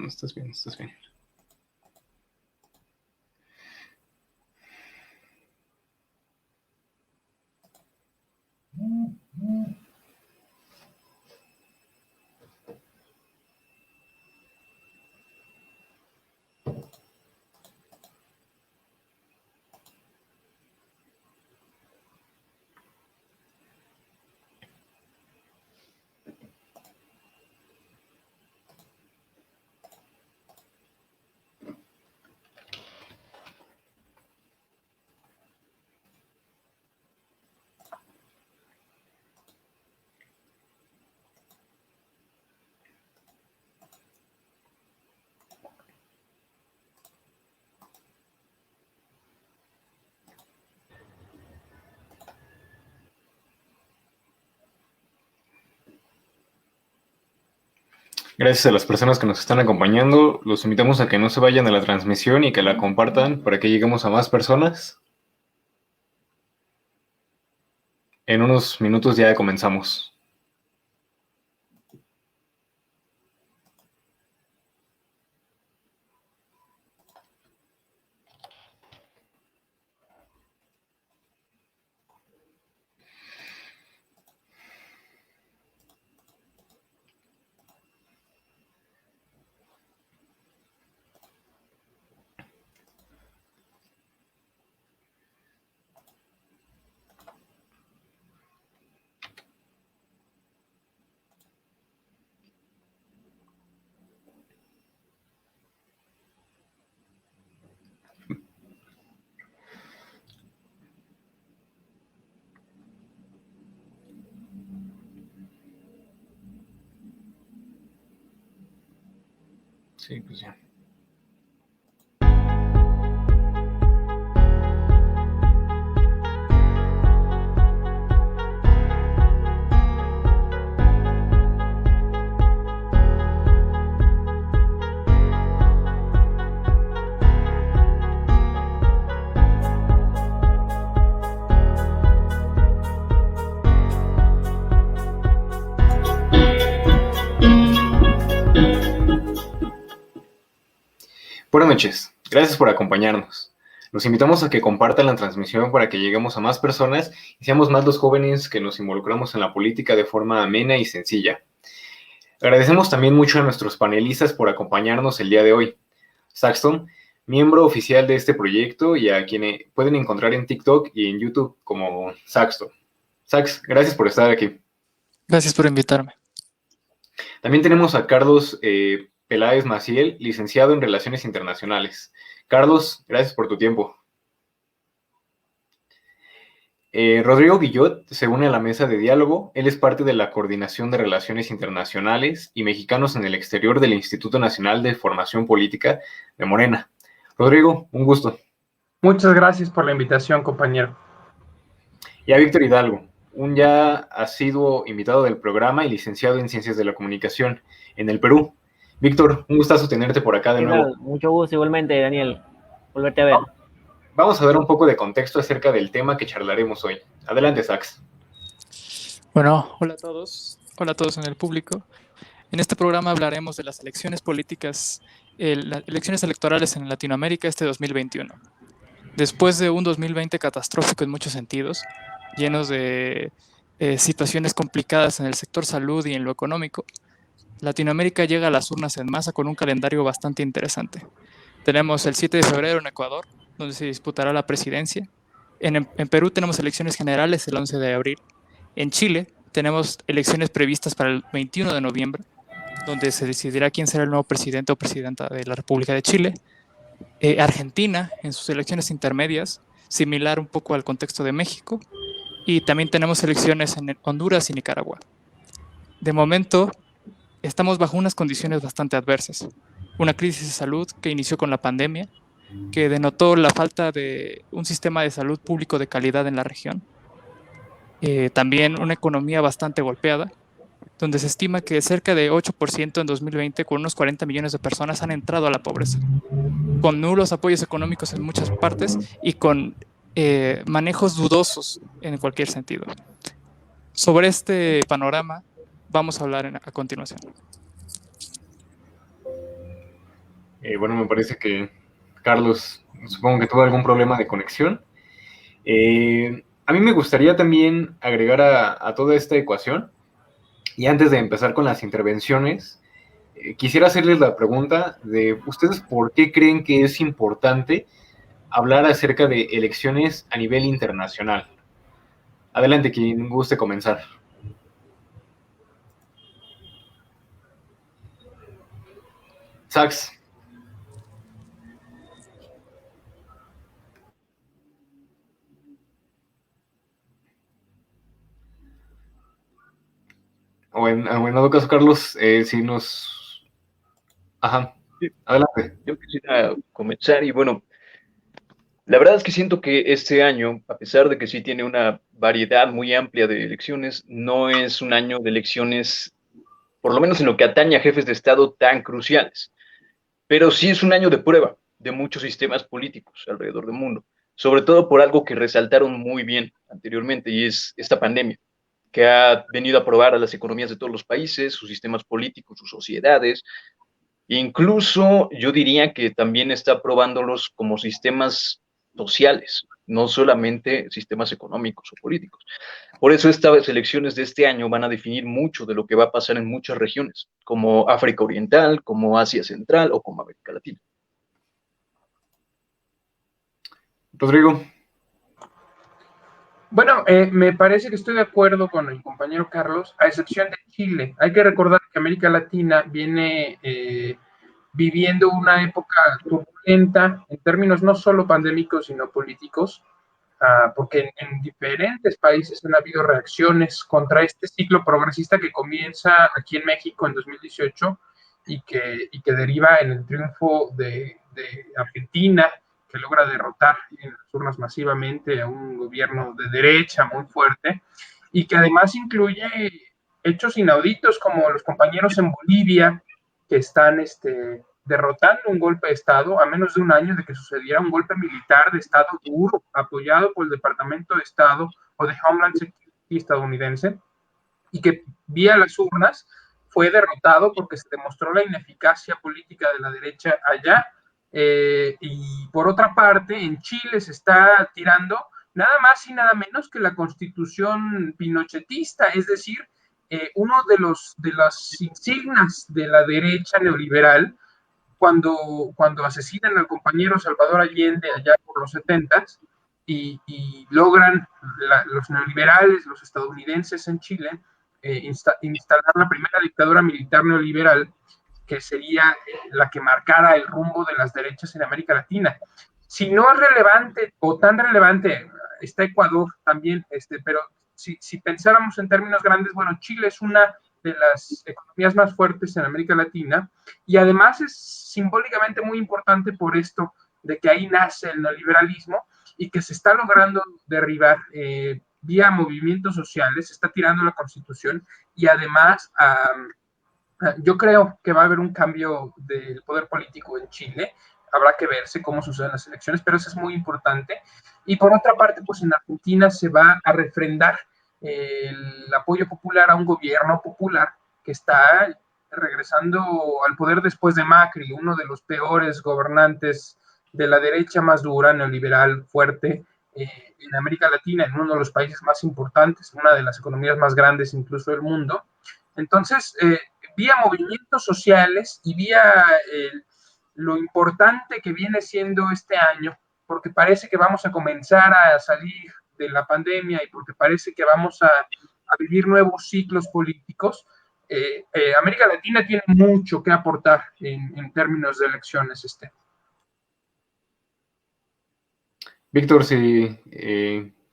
Estás bien, estás bien. Gracias a las personas que nos están acompañando. Los invitamos a que no se vayan de la transmisión y que la compartan para que lleguemos a más personas. En unos minutos ya comenzamos. Sí, pues ya. Buenas noches, gracias por acompañarnos. Los invitamos a que compartan la transmisión para que lleguemos a más personas y seamos más los jóvenes que nos involucramos en la política de forma amena y sencilla. Agradecemos también mucho a nuestros panelistas por acompañarnos el día de hoy. Saxton, miembro oficial de este proyecto y a quien pueden encontrar en TikTok y en YouTube como Saxton. Sax, gracias por estar aquí. Gracias por invitarme. También tenemos a Carlos Peláez Maciel, licenciado en Relaciones Internacionales. Carlos, gracias por tu tiempo. Rodrigo Guillot se une a la mesa de diálogo. Él es parte de la Coordinación de Relaciones Internacionales y Mexicanos en el Exterior del Instituto Nacional de Formación Política de Morena. Rodrigo, un gusto. Muchas gracias por la invitación, compañero. Y a Víctor Hidalgo, un ya asiduo invitado del programa y licenciado en Ciencias de la Comunicación en el Perú. Víctor, un gustazo tenerte por acá de nuevo. Mucho gusto igualmente, Daniel, volverte a ver. Vamos a dar un poco de contexto acerca del tema que charlaremos hoy. Adelante, Sax. Bueno, hola a todos en el público. En este programa hablaremos de las elecciones políticas, las elecciones electorales en Latinoamérica este 2021. Después de un 2020 catastrófico en muchos sentidos, llenos de situaciones complicadas en el sector salud y en lo económico, Latinoamérica llega a las urnas en masa con un calendario bastante interesante. Tenemos el 7 de febrero en Ecuador, donde se disputará la presidencia. En Perú tenemos elecciones generales el 11 de abril. En Chile tenemos elecciones previstas para el 21 de noviembre, donde se decidirá quién será el nuevo presidente o presidenta de la República de Chile. Argentina, en sus elecciones intermedias, similar un poco al contexto de México. Y también tenemos elecciones en Honduras y Nicaragua. De momento, estamos bajo unas condiciones bastante adversas. Una crisis de salud que inició con la pandemia, que denotó la falta de un sistema de salud público de calidad en la región. También una economía bastante golpeada, donde se estima que cerca de 8% en 2020, con unos 40 millones de personas, han entrado a la pobreza, con nulos apoyos económicos en muchas partes y con manejos dudosos en cualquier sentido. Sobre este panorama vamos a hablar a continuación. Bueno, me parece que Carlos, supongo que tuvo algún problema de conexión. A mí me gustaría también agregar a toda esta ecuación, y antes de empezar con las intervenciones, quisiera hacerles la pregunta de ustedes por qué creen que es importante hablar acerca de elecciones a nivel internacional. Adelante, quien guste comenzar. Sax. O en todo caso, Carlos, si nos... Ajá, Sí, adelante. yo quisiera comenzar y bueno, la verdad es que siento que este año, a pesar de que sí tiene una variedad muy amplia de elecciones, no es un año de elecciones, por lo menos en lo que atañe a jefes de Estado tan cruciales, pero sí es un año de prueba de muchos sistemas políticos alrededor del mundo, sobre todo por algo que resaltaron muy bien anteriormente y es esta pandemia, que ha venido a probar a las economías de todos los países, sus sistemas políticos, sus sociedades. Incluso yo diría que también está probándolos como sistemas sociales, no solamente sistemas económicos o políticos. Por eso estas elecciones de este año van a definir mucho de lo que va a pasar en muchas regiones, como África Oriental, como Asia Central o como América Latina. Rodrigo. Bueno, me parece que estoy de acuerdo con el compañero Carlos, a excepción de Chile. Hay que recordar que América Latina viene viviendo una época turbulenta en términos no solo pandémicos, sino políticos, porque en diferentes países han habido reacciones contra este ciclo progresista que comienza aquí en México en 2018 y que deriva en el triunfo de Argentina, que logra derrotar en las urnas masivamente a un gobierno de derecha muy fuerte, y que además incluye hechos inauditos como los compañeros en Bolivia, que están derrotando un golpe de Estado a menos de un año de que sucediera un golpe militar de Estado duro, apoyado por el Departamento de Estado o de Homeland Security estadounidense, y que vía las urnas fue derrotado porque se demostró la ineficacia política de la derecha allá. Y por otra parte, en Chile se está tirando nada más y nada menos que la constitución pinochetista, es decir, uno de las insignias de la derecha neoliberal, cuando asesinan al compañero Salvador Allende allá por los 70s y logran los neoliberales, los estadounidenses en Chile, instalar la primera dictadura militar neoliberal, que sería la que marcara el rumbo de las derechas en América Latina. Si no es relevante o tan relevante, está Ecuador también, pero si pensáramos en términos grandes, bueno, Chile es una de las economías más fuertes en América Latina y además es simbólicamente muy importante por esto de que ahí nace el neoliberalismo y que se está logrando derribar vía movimientos sociales, se está tirando la Constitución y además yo creo que va a haber un cambio del poder político en Chile. Habrá que verse cómo suceden las elecciones, pero eso es muy importante. Y por otra parte, pues en Argentina se va a refrendar el apoyo popular a un gobierno popular que está regresando al poder después de Macri, uno de los peores gobernantes de la derecha más dura, neoliberal, fuerte, en América Latina, en uno de los países más importantes, una de las economías más grandes incluso del mundo. Entonces, vía movimientos sociales y vía lo importante que viene siendo este año, porque parece que vamos a comenzar a salir de la pandemia y porque parece que vamos a vivir nuevos ciclos políticos, América Latina tiene mucho que aportar en términos de elecciones. Víctor, si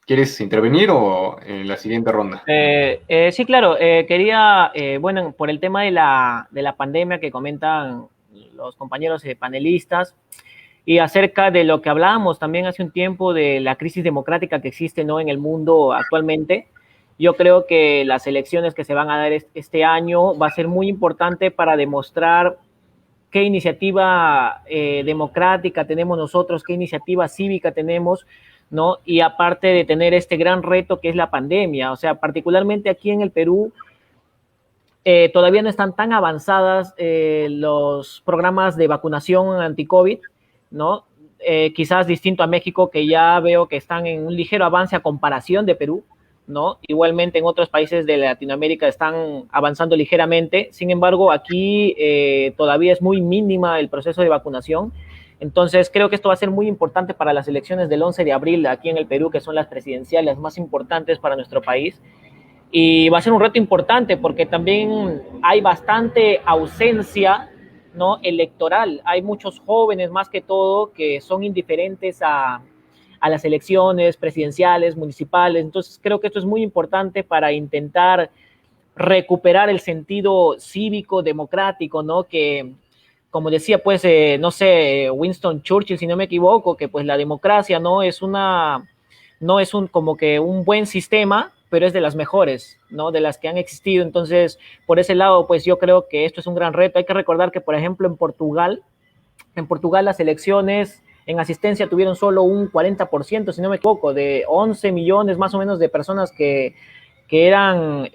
quieres intervenir o en la siguiente ronda. Sí, claro. Quería, bueno, por el tema de la pandemia que comentan los compañeros panelistas y acerca de lo que hablábamos también hace un tiempo de la crisis democrática que existe, ¿no?, en el mundo actualmente. Yo creo que las elecciones que se van a dar este año va a ser muy importante para demostrar qué iniciativa democrática tenemos nosotros, qué iniciativa cívica tenemos, ¿no? Y aparte de tener este gran reto que es la pandemia, o sea, particularmente aquí en el Perú, todavía no están tan avanzadas los programas de vacunación anti-COVID, ¿no? Quizás distinto a México, que ya veo que están en un ligero avance a comparación de Perú, ¿no? Igualmente en otros países de Latinoamérica están avanzando ligeramente. Sin embargo, aquí todavía es muy mínima el proceso de vacunación. Entonces, creo que esto va a ser muy importante para las elecciones del 11 de abril aquí en el Perú, que son las presidenciales más importantes para nuestro país. Y va a ser un reto importante porque también hay bastante ausencia, ¿no?, electoral. Hay muchos jóvenes, más que todo, que son indiferentes a las elecciones presidenciales, municipales. Entonces, creo que esto es muy importante para intentar recuperar el sentido cívico, democrático, ¿no? Que, como decía, pues, no sé, Winston Churchill, si no me equivoco, que pues la democracia no es como que un buen sistema, pero es de las mejores, ¿no? De las que han existido. Entonces, por ese lado, pues yo creo que esto es un gran reto. Hay que recordar que, por ejemplo, en Portugal las elecciones en asistencia tuvieron solo un 40%, si no me equivoco, de 11 millones más o menos de personas que eran,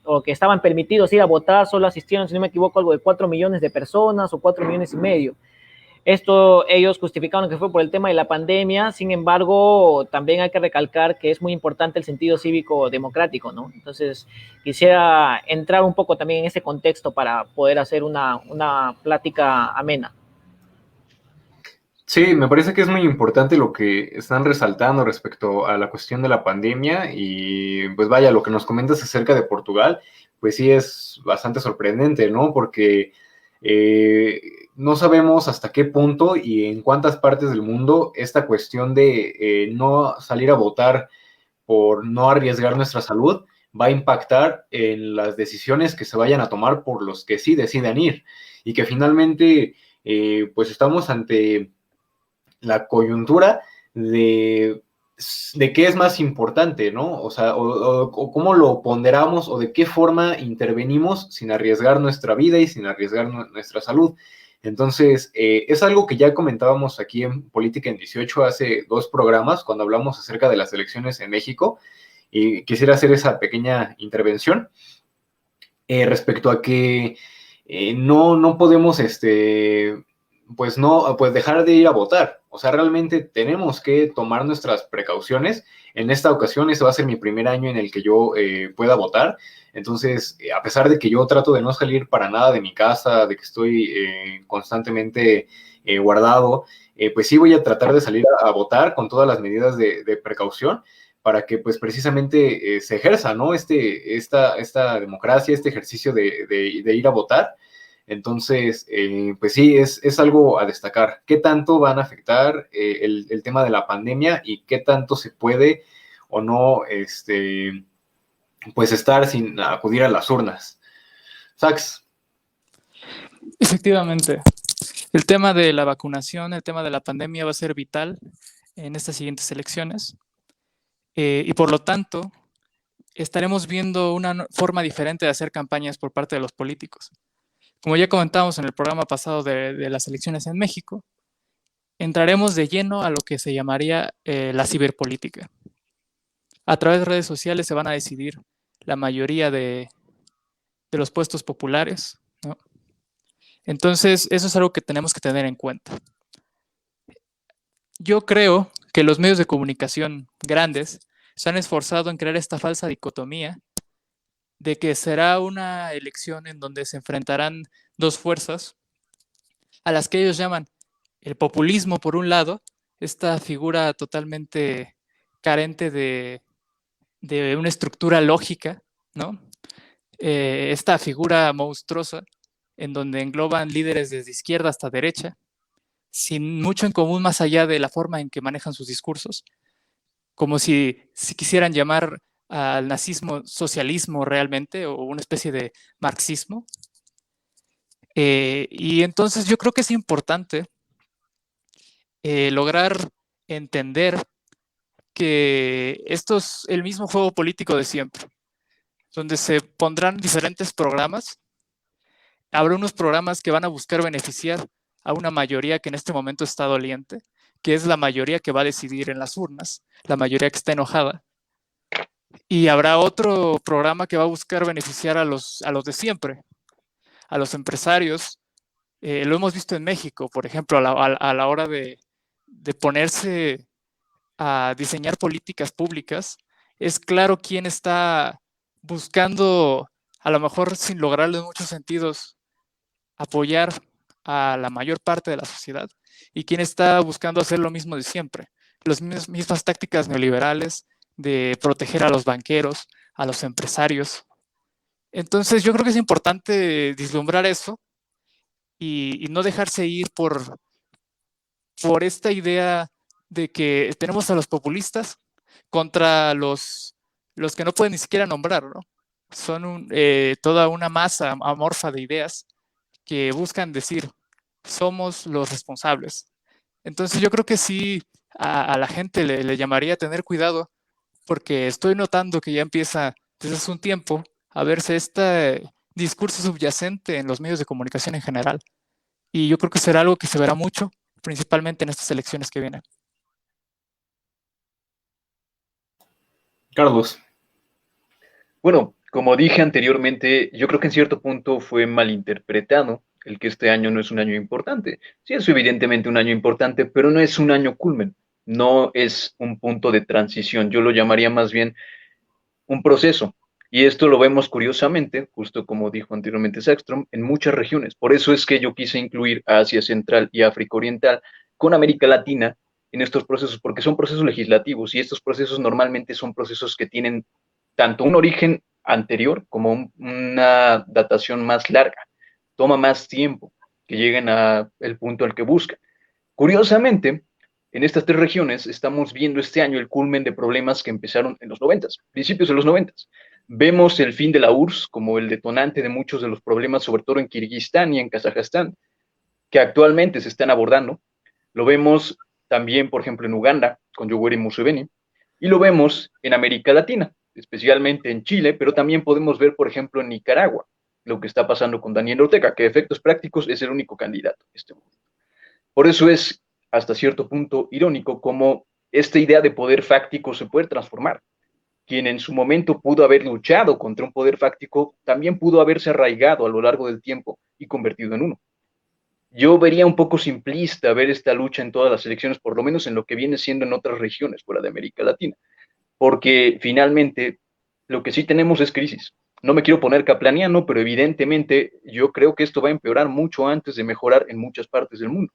o que estaban permitidos ir a votar, solo asistieron, si no me equivoco, algo de 4 millones de personas o 4 millones y medio. Esto ellos justificaron que fue por el tema de la pandemia. Sin embargo, también hay que recalcar que es muy importante el sentido cívico democrático, ¿no? Entonces, quisiera entrar un poco también en ese contexto para poder hacer una plática amena. Sí, me parece que es muy importante lo que están resaltando respecto a la cuestión de la pandemia y pues vaya, lo que nos comentas acerca de Portugal, pues sí es bastante sorprendente, ¿no? Porque no sabemos hasta qué punto y en cuántas partes del mundo esta cuestión de no salir a votar por no arriesgar nuestra salud va a impactar en las decisiones que se vayan a tomar por los que sí decidan ir y que finalmente pues estamos ante la coyuntura de qué es más importante, ¿no? O sea, o cómo lo ponderamos o de qué forma intervenimos sin arriesgar nuestra vida y sin arriesgar nuestra salud. Entonces, es algo que ya comentábamos aquí en Política en 18 hace 2 programas, cuando hablamos acerca de las elecciones en México, y quisiera hacer esa pequeña intervención respecto a que no podemos, pues dejar de ir a votar. O sea, realmente tenemos que tomar nuestras precauciones. En esta ocasión, este va a ser mi primer año en el que yo pueda votar. Entonces, a pesar de que yo trato de no salir para nada de mi casa, de que estoy constantemente guardado, pues sí voy a tratar de salir a votar con todas las medidas de precaución para que pues precisamente se ejerza, ¿no? Esta democracia, este ejercicio de ir a votar. Entonces, pues sí, es algo a destacar. ¿Qué tanto van a afectar el tema de la pandemia y qué tanto se puede o no, pues estar sin acudir a las urnas? Sax. Efectivamente, el tema de la vacunación, el tema de la pandemia va a ser vital en estas siguientes elecciones y por lo tanto estaremos viendo una forma diferente de hacer campañas por parte de los políticos. Como ya comentábamos en el programa pasado de las elecciones en México, entraremos de lleno a lo que se llamaría la ciberpolítica. A través de redes sociales se van a decidir la mayoría de los puestos populares, ¿no? Entonces, eso es algo que tenemos que tener en cuenta. Yo creo que los medios de comunicación grandes se han esforzado en crear esta falsa dicotomía de que será una elección en donde se enfrentarán 2 fuerzas a las que ellos llaman el populismo por un lado, esta figura totalmente carente de una estructura lógica, ¿no? Esta figura monstruosa en donde engloban líderes desde izquierda hasta derecha, sin mucho en común más allá de la forma en que manejan sus discursos, como si quisieran llamar al nazismo socialismo realmente o una especie de marxismo. Y entonces yo creo que es importante lograr entender que esto es el mismo juego político de siempre, donde se pondrán diferentes programas. Habrá unos programas que van a buscar beneficiar a una mayoría que en este momento está doliente, que es la mayoría que va a decidir en las urnas, la mayoría que está enojada. Y habrá otro programa que va a buscar beneficiar a los de siempre, a los empresarios. Lo hemos visto en México, por ejemplo, a la hora de ponerse a diseñar políticas públicas, es claro quién está buscando, a lo mejor sin lograrlo en muchos sentidos, apoyar a la mayor parte de la sociedad y quién está buscando hacer lo mismo de siempre. Las mismas tácticas neoliberales de proteger a los banqueros, a los empresarios. Entonces yo creo que es importante vislumbrar eso y no dejarse ir por esta idea de que tenemos a los populistas contra los que no pueden ni siquiera nombrar, ¿no? Son toda una masa amorfa de ideas que buscan decir, somos los responsables. Entonces yo creo que sí, a la gente le llamaría a tener cuidado, porque estoy notando que ya empieza desde hace un tiempo a verse este discurso subyacente en los medios de comunicación en general. Y yo creo que será algo que se verá mucho, principalmente en estas elecciones que vienen. Carlos. Bueno, como dije anteriormente, yo creo que en cierto punto fue malinterpretado el que este año no es un año importante. Sí, es evidentemente un año importante, pero no es un año culmen, no es un punto de transición. Yo lo llamaría más bien un proceso. Y esto lo vemos curiosamente, justo como dijo anteriormente Sackstrom, en muchas regiones. Por eso es que yo quise incluir a Asia Central y África Oriental con América Latina en estos procesos, porque son procesos legislativos y estos procesos normalmente son procesos que tienen tanto un origen anterior como una datación más larga. Toma más tiempo que lleguen al punto al que buscan. Curiosamente, en estas tres regiones estamos viendo este año el culmen de problemas que empezaron en los 90, principios de los 90. Vemos el fin de la URSS como el detonante de muchos de los problemas, sobre todo en Kirguistán y en Kazajstán, que actualmente se están abordando. Lo vemos también, por ejemplo, en Uganda, con Yoweri Museveni, y lo vemos en América Latina, especialmente en Chile, pero también podemos ver, por ejemplo, en Nicaragua, lo que está pasando con Daniel Ortega, que a efectos prácticos es el único candidato en este momento. Por eso es hasta cierto punto irónico cómo esta idea de poder fáctico se puede transformar. Quien en su momento pudo haber luchado contra un poder fáctico, también pudo haberse arraigado a lo largo del tiempo y convertido en uno. Yo vería un poco simplista ver esta lucha en todas las elecciones, por lo menos en lo que viene siendo en otras regiones fuera de América Latina, porque finalmente lo que sí tenemos es crisis. No me quiero poner caplaniano, pero evidentemente yo creo que esto va a empeorar mucho antes de mejorar en muchas partes del mundo.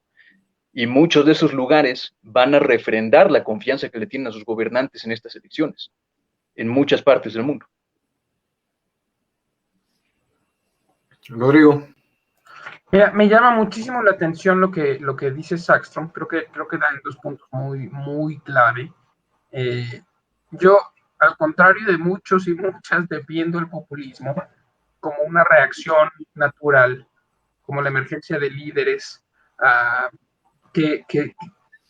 Y muchos de esos lugares van a refrendar la confianza que le tienen a sus gobernantes en estas elecciones, en muchas partes del mundo. Rodrigo. Mira, me llama muchísimo la atención lo que dice Sackstrom. Creo que dan dos puntos muy clave. Yo, al contrario de muchos y muchas, defiendo el populismo como una reacción natural, como la emergencia de líderes que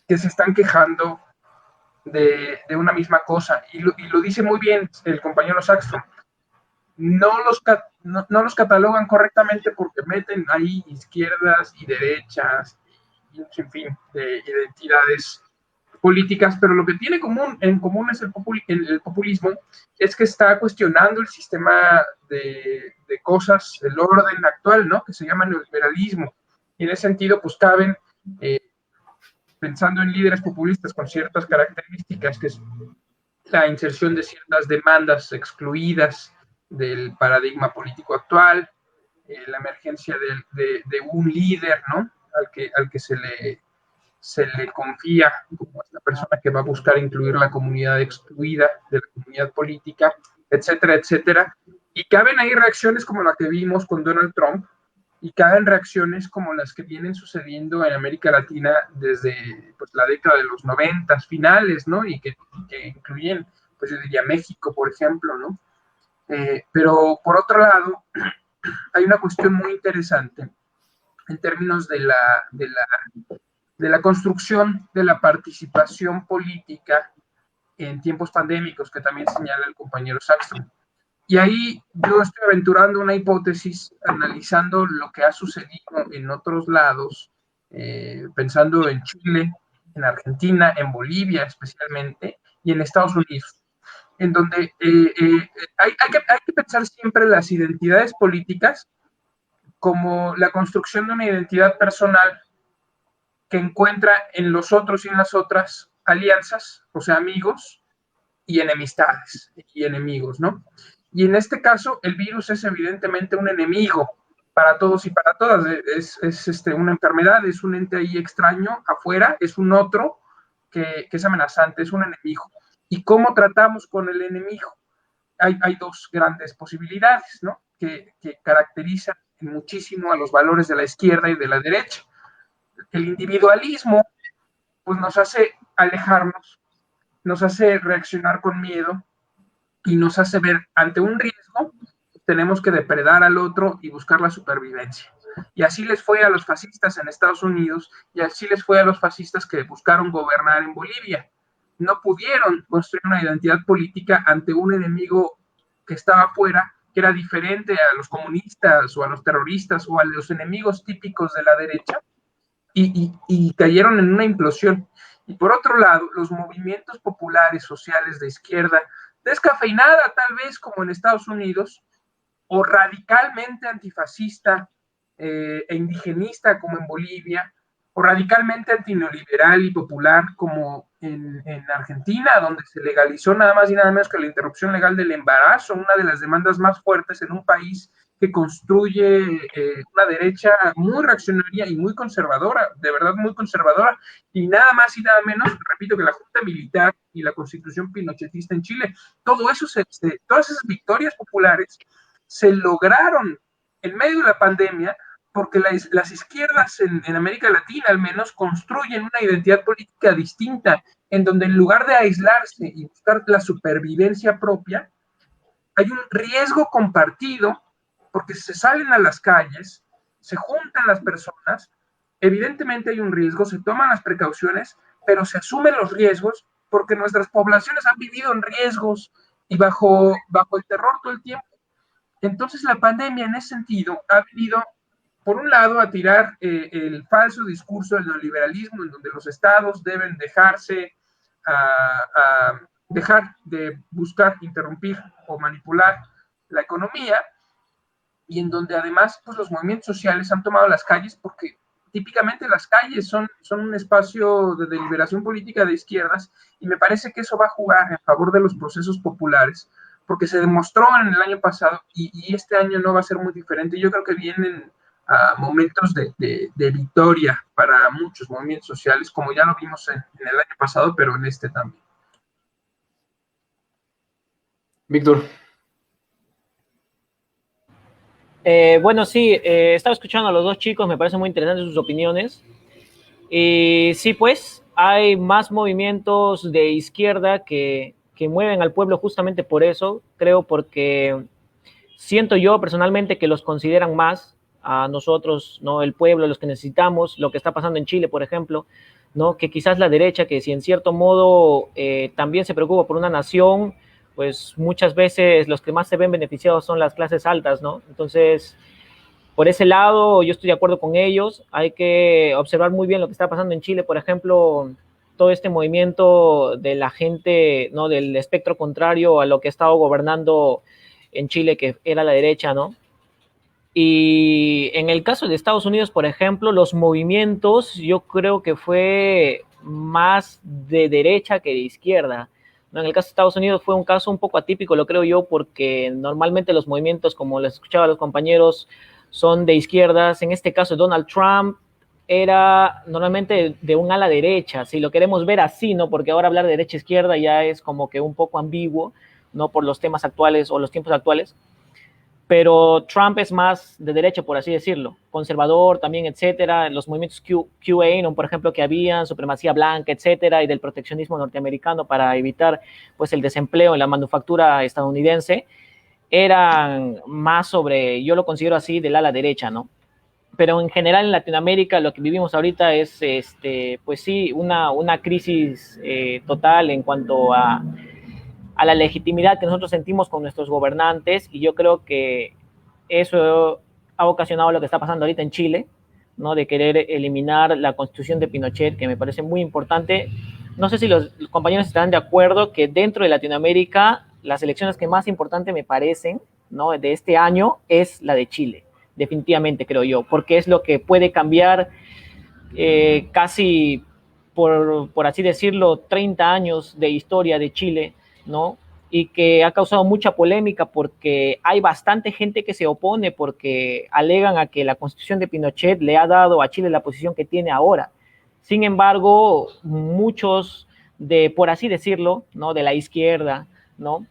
se están quejando de una misma cosa. Y lo dice muy bien el compañero Sackstrom. No los catalogan correctamente porque meten ahí izquierdas y derechas y un sinfín de identidades políticas, pero lo que tiene en común es el populismo, es que está cuestionando el sistema de cosas, el orden actual, ¿no? Que se llama neoliberalismo. Y en ese sentido, pues caben, pensando en líderes populistas con ciertas características, que es la inserción de ciertas demandas excluidas del paradigma político actual, la emergencia de un líder, ¿no? Al que se le confía como esta persona que va a buscar incluir la comunidad excluida de la comunidad política, etcétera, etcétera. Y caben ahí reacciones como la que vimos con Donald Trump, y caben reacciones como las que vienen sucediendo en América Latina desde pues, la década de los 90 finales, ¿no? Y que incluyen, pues yo diría México, por ejemplo, ¿no? Pero por otro lado, hay una cuestión muy interesante en términos de la construcción de la participación política en tiempos pandémicos, que también señala el compañero Sackstrom. Y ahí yo estoy aventurando una hipótesis, analizando lo que ha sucedido en otros lados, pensando en Chile, en Argentina, en Bolivia especialmente, y en Estados Unidos. en donde hay que pensar siempre las identidades políticas como la construcción de una identidad personal que encuentra en los otros y en las otras alianzas, o sea, amigos y enemistades y enemigos, ¿no? Y en este caso, el virus es evidentemente un enemigo para todos y para todas. Es una enfermedad, es un ente ahí extraño afuera, es un otro que es amenazante, es un enemigo. ¿Y cómo tratamos con el enemigo? Hay dos grandes posibilidades, ¿no? Que caracterizan muchísimo a los valores de la izquierda y de la derecha. El individualismo, pues nos hace alejarnos, nos hace reaccionar con miedo y nos hace ver ante un riesgo, tenemos que depredar al otro y buscar la supervivencia. Y así les fue a los fascistas en Estados Unidos y así les fue a los fascistas que buscaron gobernar en Bolivia. No pudieron construir una identidad política ante un enemigo que estaba afuera, que era diferente a los comunistas o a los terroristas o a los enemigos típicos de la derecha, y cayeron en una implosión. Y por otro lado, los movimientos populares sociales de izquierda, descafeinada tal vez como en Estados Unidos, o radicalmente antifascista e indigenista como en Bolivia, o radicalmente antineoliberal y popular como en Argentina, donde se legalizó nada más y nada menos que la interrupción legal del embarazo, una de las demandas más fuertes en un país que construye una derecha muy reaccionaria y muy conservadora, de verdad muy conservadora, y nada más y nada menos, repito, que la Junta Militar y la Constitución pinochetista en Chile. Todo eso, todas esas victorias populares se lograron en medio de la pandemia porque las izquierdas en América Latina al menos construyen una identidad política distinta, en donde en lugar de aislarse y buscar la supervivencia propia, hay un riesgo compartido porque se salen a las calles, se juntan las personas, evidentemente hay un riesgo, se toman las precauciones, pero se asumen los riesgos porque nuestras poblaciones han vivido en riesgos y bajo el terror todo el tiempo. Entonces la pandemia en ese sentido ha venido, por un lado, a tirar el falso discurso del neoliberalismo en donde los estados deben dejar de buscar interrumpir o manipular la economía, y en donde además pues, los movimientos sociales han tomado las calles porque típicamente las calles son un espacio de deliberación política de izquierdas, y me parece que eso va a jugar en favor de los procesos populares, porque se demostró en el año pasado y este año no va a ser muy diferente. Yo creo que vienen momentos de victoria para muchos movimientos sociales, como ya lo vimos en el año pasado, pero en este también. Víctor. Bueno, sí, estaba escuchando a los dos chicos, me parecen muy interesantes sus opiniones. Y sí, pues, hay más movimientos de izquierda que mueven al pueblo justamente por eso, creo, porque siento yo personalmente que los consideran más a nosotros, ¿no? El pueblo, los que necesitamos, lo que está pasando en Chile, por ejemplo, ¿no? Que quizás la derecha, que si en cierto modo también se preocupa por una nación, pues muchas veces los que más se ven beneficiados son las clases altas, ¿no? Entonces, por ese lado, yo estoy de acuerdo con ellos. Hay que observar muy bien lo que está pasando en Chile, por ejemplo, todo este movimiento de la gente, ¿no? Del espectro contrario a lo que ha estado gobernando en Chile, que era la derecha, ¿no? Y en el caso de Estados Unidos, por ejemplo, los movimientos yo creo que fue más de derecha que de izquierda. ¿No? En el caso de Estados Unidos fue un caso un poco atípico, lo creo yo, porque normalmente los movimientos, como les escuchaba a los compañeros, son de izquierdas. En este caso, Donald Trump era normalmente de un ala derecha, si lo queremos ver así, ¿no? Porque ahora hablar de derecha-izquierda ya es como que un poco ambiguo, ¿no? Por los temas actuales o los tiempos actuales. Pero Trump es más de derecha, por así decirlo, conservador también, etcétera, los movimientos QAnon, por ejemplo, que habían, supremacía blanca, etcétera, y del proteccionismo norteamericano para evitar, pues, el desempleo en la manufactura estadounidense, eran más sobre, yo lo considero así, del ala derecha, ¿no? Pero en general en Latinoamérica lo que vivimos ahorita es, pues sí, una crisis total en cuanto a la legitimidad que nosotros sentimos con nuestros gobernantes, y yo creo que eso ha ocasionado lo que está pasando ahorita en Chile, ¿no? De querer eliminar la constitución de Pinochet, que me parece muy importante, no sé si los compañeros estarán de acuerdo que dentro de Latinoamérica, las elecciones que más importantes me parecen, ¿no?, de este año es la de Chile, definitivamente creo yo, porque es lo que puede cambiar casi, por así decirlo, 30 años de historia de Chile, ¿no? Y que ha causado mucha polémica porque hay bastante gente que se opone porque alegan a que la constitución de Pinochet le ha dado a Chile la posición que tiene ahora. Sin embargo, muchos de, por así decirlo, ¿no?, de la izquierda, ¿no?,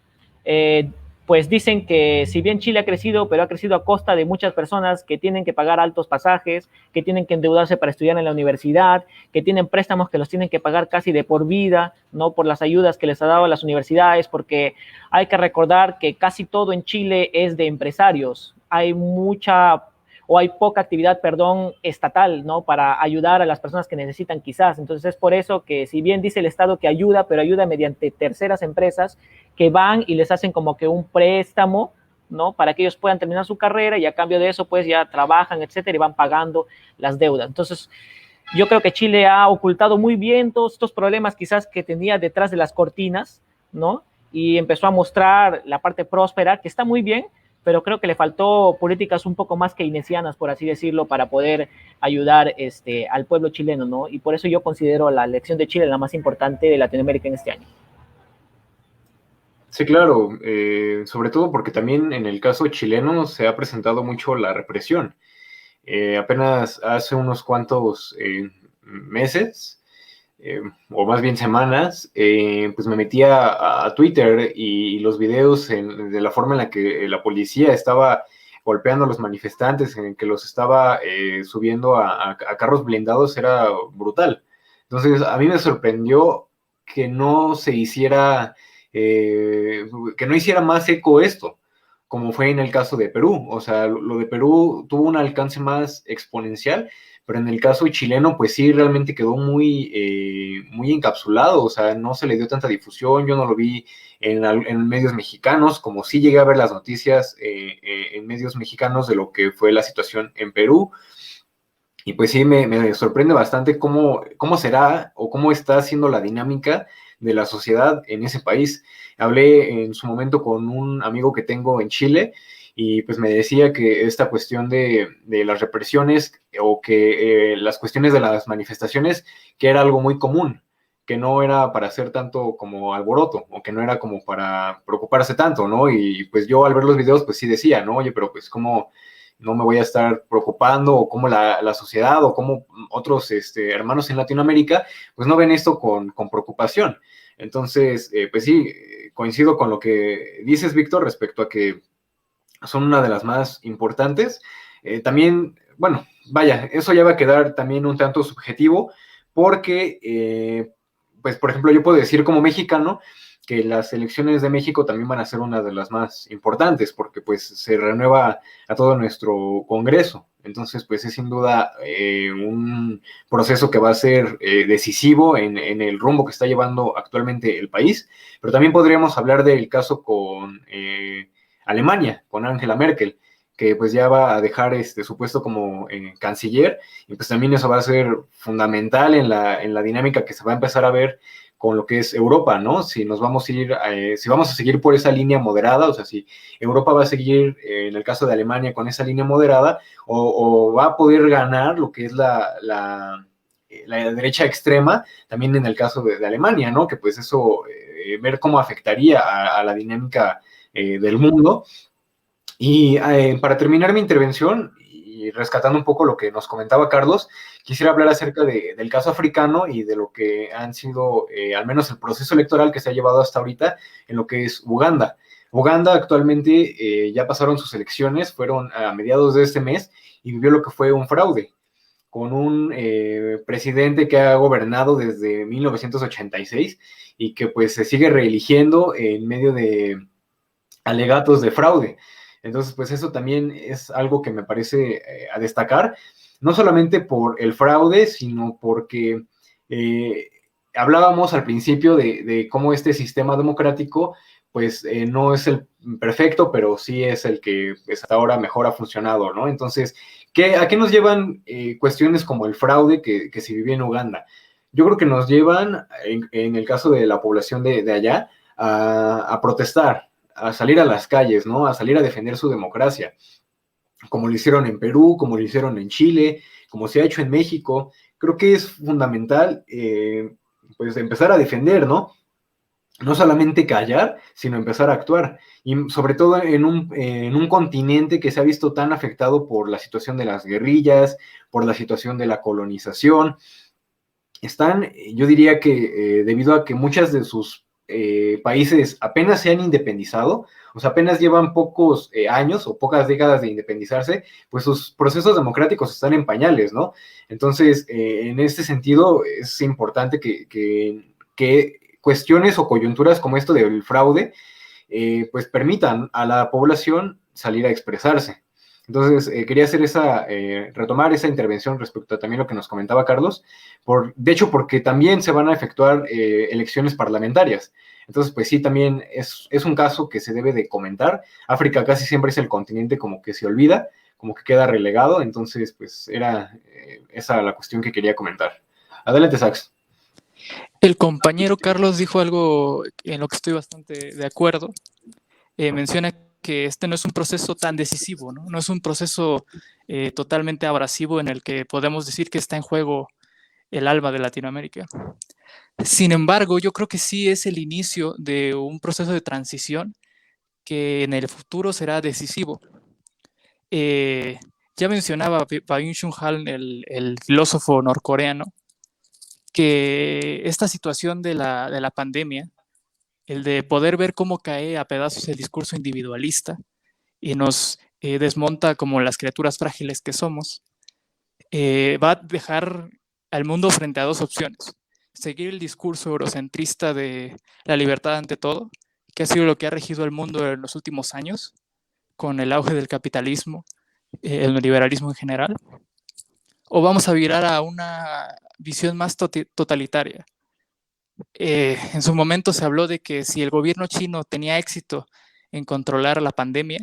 pues dicen que si bien Chile ha crecido, pero ha crecido a costa de muchas personas que tienen que pagar altos pasajes, que tienen que endeudarse para estudiar en la universidad, que tienen préstamos que los tienen que pagar casi de por vida, ¿no?, por las ayudas que les ha dado las universidades, porque hay que recordar que casi todo en Chile es de empresarios. Hay mucha o hay poca actividad, perdón, estatal, ¿no?, para ayudar a las personas que necesitan quizás. Entonces es por eso que si bien dice el Estado que ayuda, pero ayuda mediante terceras empresas que van y les hacen como que un préstamo, ¿no?, para que ellos puedan terminar su carrera y a cambio de eso pues ya trabajan, etcétera, y van pagando las deudas. Entonces yo creo que Chile ha ocultado muy bien todos estos problemas quizás que tenía detrás de las cortinas, ¿no?, y empezó a mostrar la parte próspera, que está muy bien, pero creo que le faltó políticas un poco más keynesianas, por así decirlo, para poder ayudar al pueblo chileno, ¿no? Y por eso yo considero la elección de Chile la más importante de Latinoamérica en este año. Sí, claro, sobre todo porque también en el caso chileno se ha presentado mucho la represión. Apenas hace unos cuantos meses, o más bien semanas, pues me metí a Twitter y los videos de la forma en la que la policía estaba golpeando a los manifestantes, en que los estaba subiendo a carros blindados, era brutal. Entonces, a mí me sorprendió que no se hiciera, que no hiciera más eco esto, como fue en el caso de Perú. O sea, lo de Perú tuvo un alcance más exponencial, pero en el caso chileno, pues sí, realmente quedó muy encapsulado, o sea, no se le dio tanta difusión, yo no lo vi en medios mexicanos, como sí llegué a ver las noticias en medios mexicanos de lo que fue la situación en Perú, y pues sí, me sorprende bastante cómo será o cómo está siendo la dinámica de la sociedad en ese país. Hablé en su momento con un amigo que tengo en Chile y pues me decía que esta cuestión de las represiones o que las cuestiones de las manifestaciones, que era algo muy común, que no era para hacer tanto como alboroto o que no era como para preocuparse tanto, ¿no? Y pues yo al ver los videos pues sí decía, ¿no? Oye, pero pues cómo no me voy a estar preocupando, o cómo la sociedad o cómo otros hermanos en Latinoamérica pues no ven esto con preocupación. Entonces, pues sí, coincido con lo que dices, Víctor, respecto a que son una de las más importantes. También, bueno, vaya, eso ya va a quedar también un tanto subjetivo, porque, pues, por ejemplo, yo puedo decir como mexicano que las elecciones de México también van a ser una de las más importantes, porque pues se renueva a todo nuestro Congreso. Entonces, pues es sin duda un proceso que va a ser decisivo en el rumbo que está llevando actualmente el país, pero también podríamos hablar del caso con Alemania, con Angela Merkel, que pues ya va a dejar su puesto como canciller, y pues también eso va a ser fundamental en la dinámica que se va a empezar a ver con lo que es Europa, ¿no? Si nos vamos a ir, si vamos a seguir por esa línea moderada, o sea, si Europa va a seguir, en el caso de Alemania, con esa línea moderada, o va a poder ganar lo que es la derecha extrema, también en el caso de Alemania, ¿no? Que pues eso, ver cómo afectaría a la dinámica del mundo. Y para terminar mi intervención, y rescatando un poco lo que nos comentaba Carlos, quisiera hablar acerca del caso africano y de lo que han sido, al menos el proceso electoral que se ha llevado hasta ahorita en lo que es Uganda. Uganda actualmente ya pasaron sus elecciones, fueron a mediados de este mes, y vivió lo que fue un fraude, con un presidente que ha gobernado desde 1986 y que pues se sigue reeligiendo en medio de alegatos de fraude. Entonces, pues eso también es algo que me parece a destacar, no solamente por el fraude, sino porque hablábamos al principio de cómo este sistema democrático, pues no es el perfecto, pero sí es el que pues, hasta ahora mejor ha funcionado, ¿no? Entonces, ¿a qué nos llevan cuestiones como el fraude que se vivió en Uganda? yo creo que nos llevan, en el caso de la población de allá, a protestar, a salir a las calles, ¿no? A salir a defender su democracia, como lo hicieron en Perú, como lo hicieron en Chile, como se ha hecho en México. Creo que es fundamental, pues, empezar a defender, ¿no? No solamente callar, sino empezar a actuar. Y sobre todo en un continente que se ha visto tan afectado por la situación de las guerrillas, por la situación de la colonización. Están, yo diría que debido a que muchas de sus países apenas se han independizado, o sea, apenas llevan pocos años o pocas décadas de independizarse, pues sus procesos democráticos están en pañales, ¿no? Entonces, en este sentido, es importante que cuestiones o coyunturas como esto del fraude, pues permitan a la población salir a expresarse. Entonces, quería hacer retomar esa intervención respecto a también lo que nos comentaba Carlos, de hecho, porque también se van a efectuar elecciones parlamentarias. Entonces, pues sí, también es un caso que se debe de comentar. África casi siempre es el continente como que se olvida, como que queda relegado, entonces, pues era esa la cuestión que quería comentar. Adelante, Sax. El compañero Carlos dijo algo en lo que estoy bastante de acuerdo. Menciona que este no es un proceso tan decisivo, ¿no? No es un proceso totalmente abrasivo en el que podemos decir que está en juego el alma de Latinoamérica. Sin embargo, yo creo que sí es el inicio de un proceso de transición que en el futuro será decisivo. Ya mencionaba Byung-Chul Han, el filósofo norcoreano, que esta situación de la pandemia, el de poder ver cómo cae a pedazos el discurso individualista y nos desmonta como las criaturas frágiles que somos, va a dejar al mundo frente a dos opciones. Seguir el discurso eurocentrista de la libertad ante todo, que ha sido lo que ha regido el mundo en los últimos años, con el auge del capitalismo, el neoliberalismo en general, o vamos a virar a una visión más totalitaria. En su momento se habló de que si el gobierno chino tenía éxito en controlar la pandemia,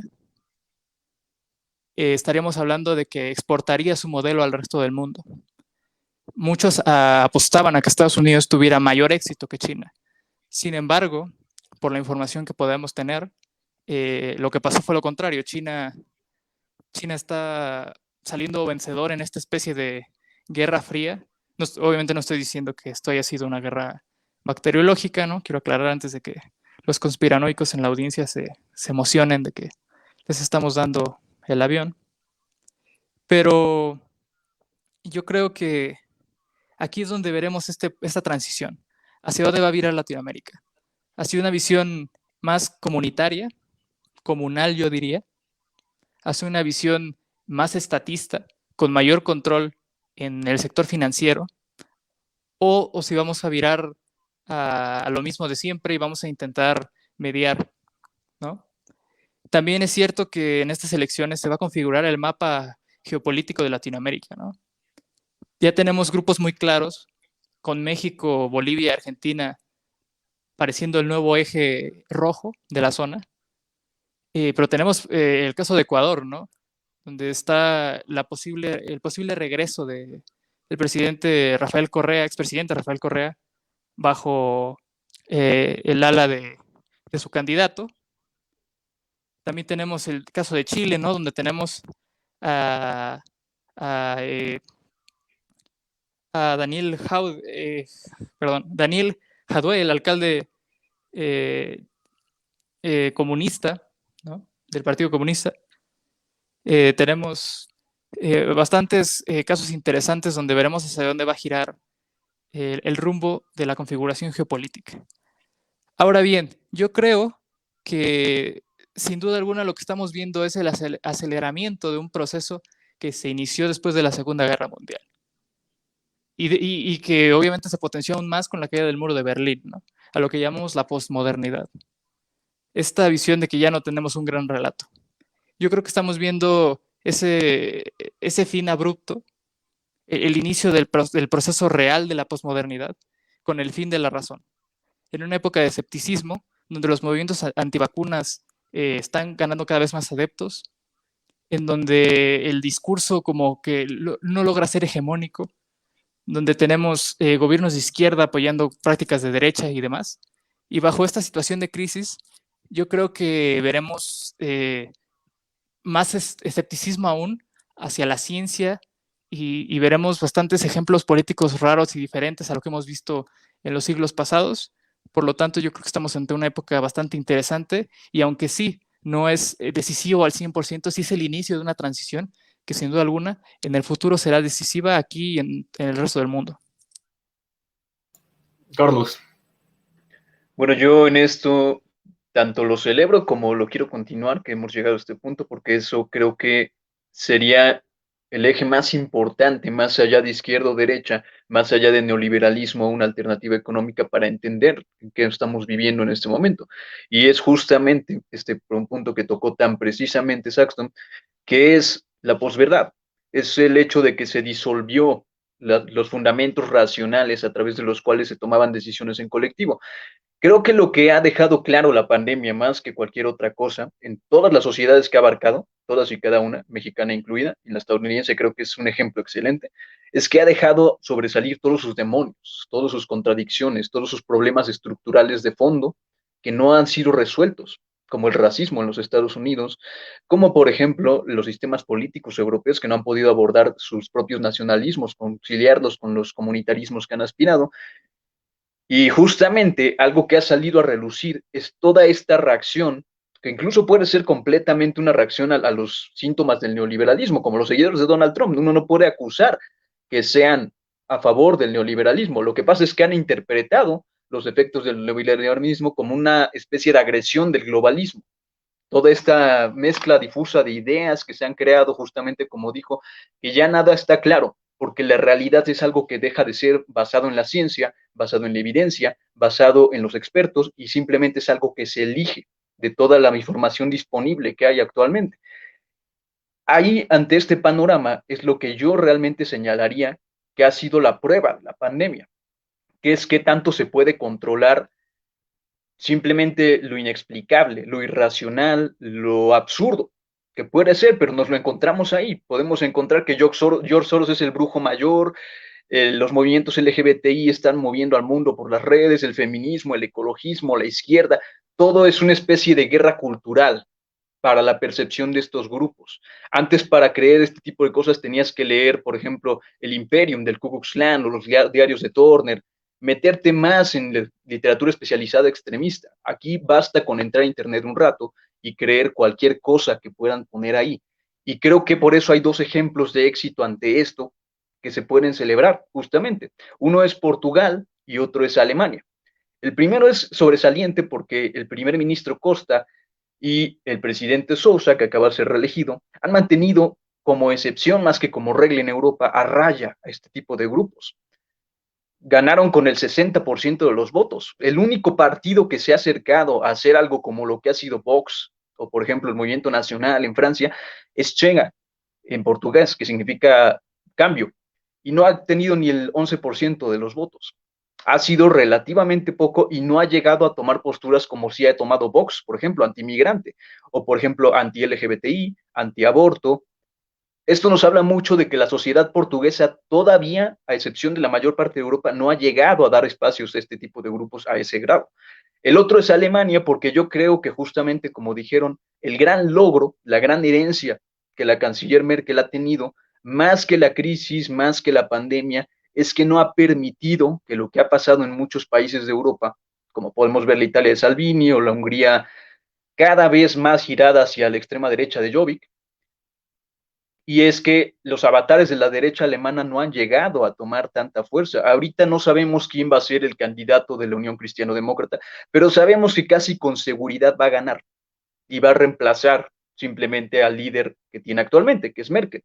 estaríamos hablando de que exportaría su modelo al resto del mundo. Muchos apostaban a que Estados Unidos tuviera mayor éxito que China. Sin embargo, por la información que podemos tener, lo que pasó fue lo contrario. China está saliendo vencedor en esta especie de guerra fría. No, obviamente no estoy diciendo que esto haya sido una guerra bacteriológica, ¿no? Quiero aclarar antes de que los conspiranoicos en la audiencia se emocionen de que les estamos dando el avión. Pero yo creo que aquí es donde veremos esta transición. ¿Hacia dónde va a virar Latinoamérica? Hacia una visión más comunitaria, comunal yo diría, hacia una visión más estatista, con mayor control en el sector financiero, o si vamos a virar a lo mismo de siempre y vamos a intentar mediar, ¿no? También es cierto que en estas elecciones se va a configurar el mapa geopolítico de Latinoamérica, ¿no? Ya tenemos grupos muy claros, con México, Bolivia y Argentina pareciendo el nuevo eje rojo de la zona, pero tenemos el caso de Ecuador, ¿no? Donde está el posible regreso del presidente Rafael Correa, expresidente Rafael Correa, bajo el ala de su candidato. También tenemos el caso de Chile, ¿no? Donde tenemos a Daniel Jadue, el alcalde comunista, ¿no? Del Partido Comunista. Tenemos bastantes casos interesantes donde veremos hacia dónde va a girar el rumbo de la configuración geopolítica. Ahora bien, yo creo que sin duda alguna lo que estamos viendo es el aceleramiento de un proceso que se inició después de la Segunda Guerra Mundial y que obviamente se potenció aún más con la caída del muro de Berlín, ¿no? A lo que llamamos la posmodernidad. Esta visión de que ya no tenemos un gran relato. Yo creo que estamos viendo ese fin abrupto, el inicio del proceso real de la posmodernidad, con el fin de la razón. En una época de escepticismo, donde los movimientos antivacunas están ganando cada vez más adeptos, en donde el discurso como que no logra ser hegemónico, donde tenemos gobiernos de izquierda apoyando prácticas de derecha y demás. Y bajo esta situación de crisis, yo creo que veremos más escepticismo aún hacia la ciencia y veremos bastantes ejemplos políticos raros y diferentes a lo que hemos visto en los siglos pasados. Por lo tanto, yo creo que estamos ante una época bastante interesante y aunque sí no es decisivo al 100%, sí es el inicio de una transición que sin duda alguna en el futuro será decisiva aquí y en el resto del mundo. Carlos. Bueno, yo en esto tanto lo celebro como lo quiero continuar, que hemos llegado a este punto, porque eso creo que sería el eje más importante, más allá de izquierda o derecha, más allá de neoliberalismo, una alternativa económica para entender qué estamos viviendo en este momento. Y es justamente este un punto que tocó tan precisamente Saxton, que es la posverdad. Es el hecho de que se disolvió los fundamentos racionales a través de los cuales se tomaban decisiones en colectivo. Creo que lo que ha dejado claro la pandemia más que cualquier otra cosa en todas las sociedades que ha abarcado, todas y cada una, mexicana incluida, y la estadounidense creo que es un ejemplo excelente, es que ha dejado sobresalir todos sus demonios, todas sus contradicciones, todos sus problemas estructurales de fondo que no han sido resueltos, como el racismo en los Estados Unidos, como por ejemplo los sistemas políticos europeos que no han podido abordar sus propios nacionalismos, conciliarlos con los comunitarismos que han aspirado, y justamente algo que ha salido a relucir es toda esta reacción, que incluso puede ser completamente una reacción a los síntomas del neoliberalismo, como los seguidores de Donald Trump. Uno no puede acusar que sean a favor del neoliberalismo. Lo que pasa es que han interpretado los efectos del neoliberalismo como una especie de agresión del globalismo. Toda esta mezcla difusa de ideas que se han creado, justamente como dijo, que ya nada está claro, porque la realidad es algo que deja de ser basado en la ciencia, basado en la evidencia, basado en los expertos, y simplemente es algo que se elige de toda la información disponible que hay actualmente. Ahí, ante este panorama, es lo que yo realmente señalaría que ha sido la prueba, la pandemia, que es qué tanto se puede controlar simplemente lo inexplicable, lo irracional, lo absurdo, que puede ser, pero nos lo encontramos ahí. Podemos encontrar que George Soros es el brujo mayor, los movimientos LGBTI están moviendo al mundo por las redes, el feminismo, el ecologismo, la izquierda, todo es una especie de guerra cultural para la percepción de estos grupos. Antes, para creer este tipo de cosas, tenías que leer, por ejemplo, el Imperium del Ku Klux Klan o los diarios de Turner, meterte más en literatura especializada extremista. Aquí basta con entrar a internet un rato y creer cualquier cosa que puedan poner ahí. Y creo que por eso hay dos ejemplos de éxito ante esto que se pueden celebrar, justamente. Uno es Portugal y otro es Alemania. El primero es sobresaliente porque el primer ministro Costa y el presidente Sousa, que acaba de ser reelegido, han mantenido como excepción más que como regla en Europa a raya a este tipo de grupos. Ganaron con el 60% de los votos. El único partido que se ha acercado a hacer algo como lo que ha sido Vox, o por ejemplo el Movimiento Nacional en Francia, es Chega, en portugués, que significa cambio, y no ha tenido ni el 11% de los votos. Ha sido relativamente poco y no ha llegado a tomar posturas como si ha tomado Vox, por ejemplo, antimigrante, o por ejemplo, anti-LGBTI, anti-aborto. Esto nos habla mucho de que la sociedad portuguesa todavía, a excepción de la mayor parte de Europa, no ha llegado a dar espacios a este tipo de grupos a ese grado. El otro es Alemania, porque yo creo que justamente, como dijeron, el gran logro, la gran herencia que la canciller Merkel ha tenido, más que la crisis, más que la pandemia, es que no ha permitido que lo que ha pasado en muchos países de Europa, como podemos ver la Italia de Salvini o la Hungría cada vez más girada hacia la extrema derecha de Jobbik, y es que los avatares de la derecha alemana no han llegado a tomar tanta fuerza. Ahorita no sabemos quién va a ser el candidato de la Unión Cristiano-Demócrata, pero sabemos que casi con seguridad va a ganar y va a reemplazar simplemente al líder que tiene actualmente, que es Merkel.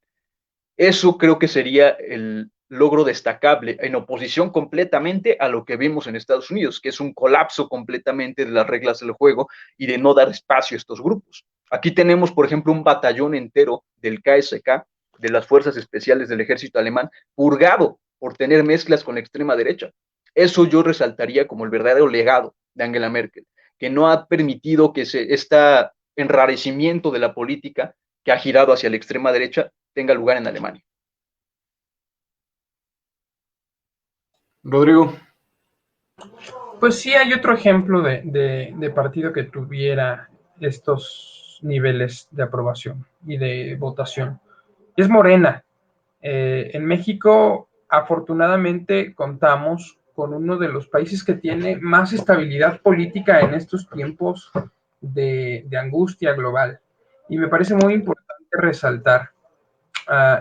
Eso creo que sería el logro destacable en oposición completamente a lo que vimos en Estados Unidos, que es un colapso completamente de las reglas del juego y de no dar espacio a estos grupos. Aquí tenemos, por ejemplo, un batallón entero del KSK, de las Fuerzas Especiales del Ejército Alemán, purgado por tener mezclas con la extrema derecha. Eso yo resaltaría como el verdadero legado de Angela Merkel, que no ha permitido que este enrarecimiento de la política que ha girado hacia la extrema derecha tenga lugar en Alemania. Rodrigo. Pues sí, hay otro ejemplo de partido que tuviera estos niveles de aprobación y de votación. Es Morena. En México, afortunadamente, contamos con uno de los países que tiene más estabilidad política en estos tiempos de angustia global. Y me parece muy importante resaltar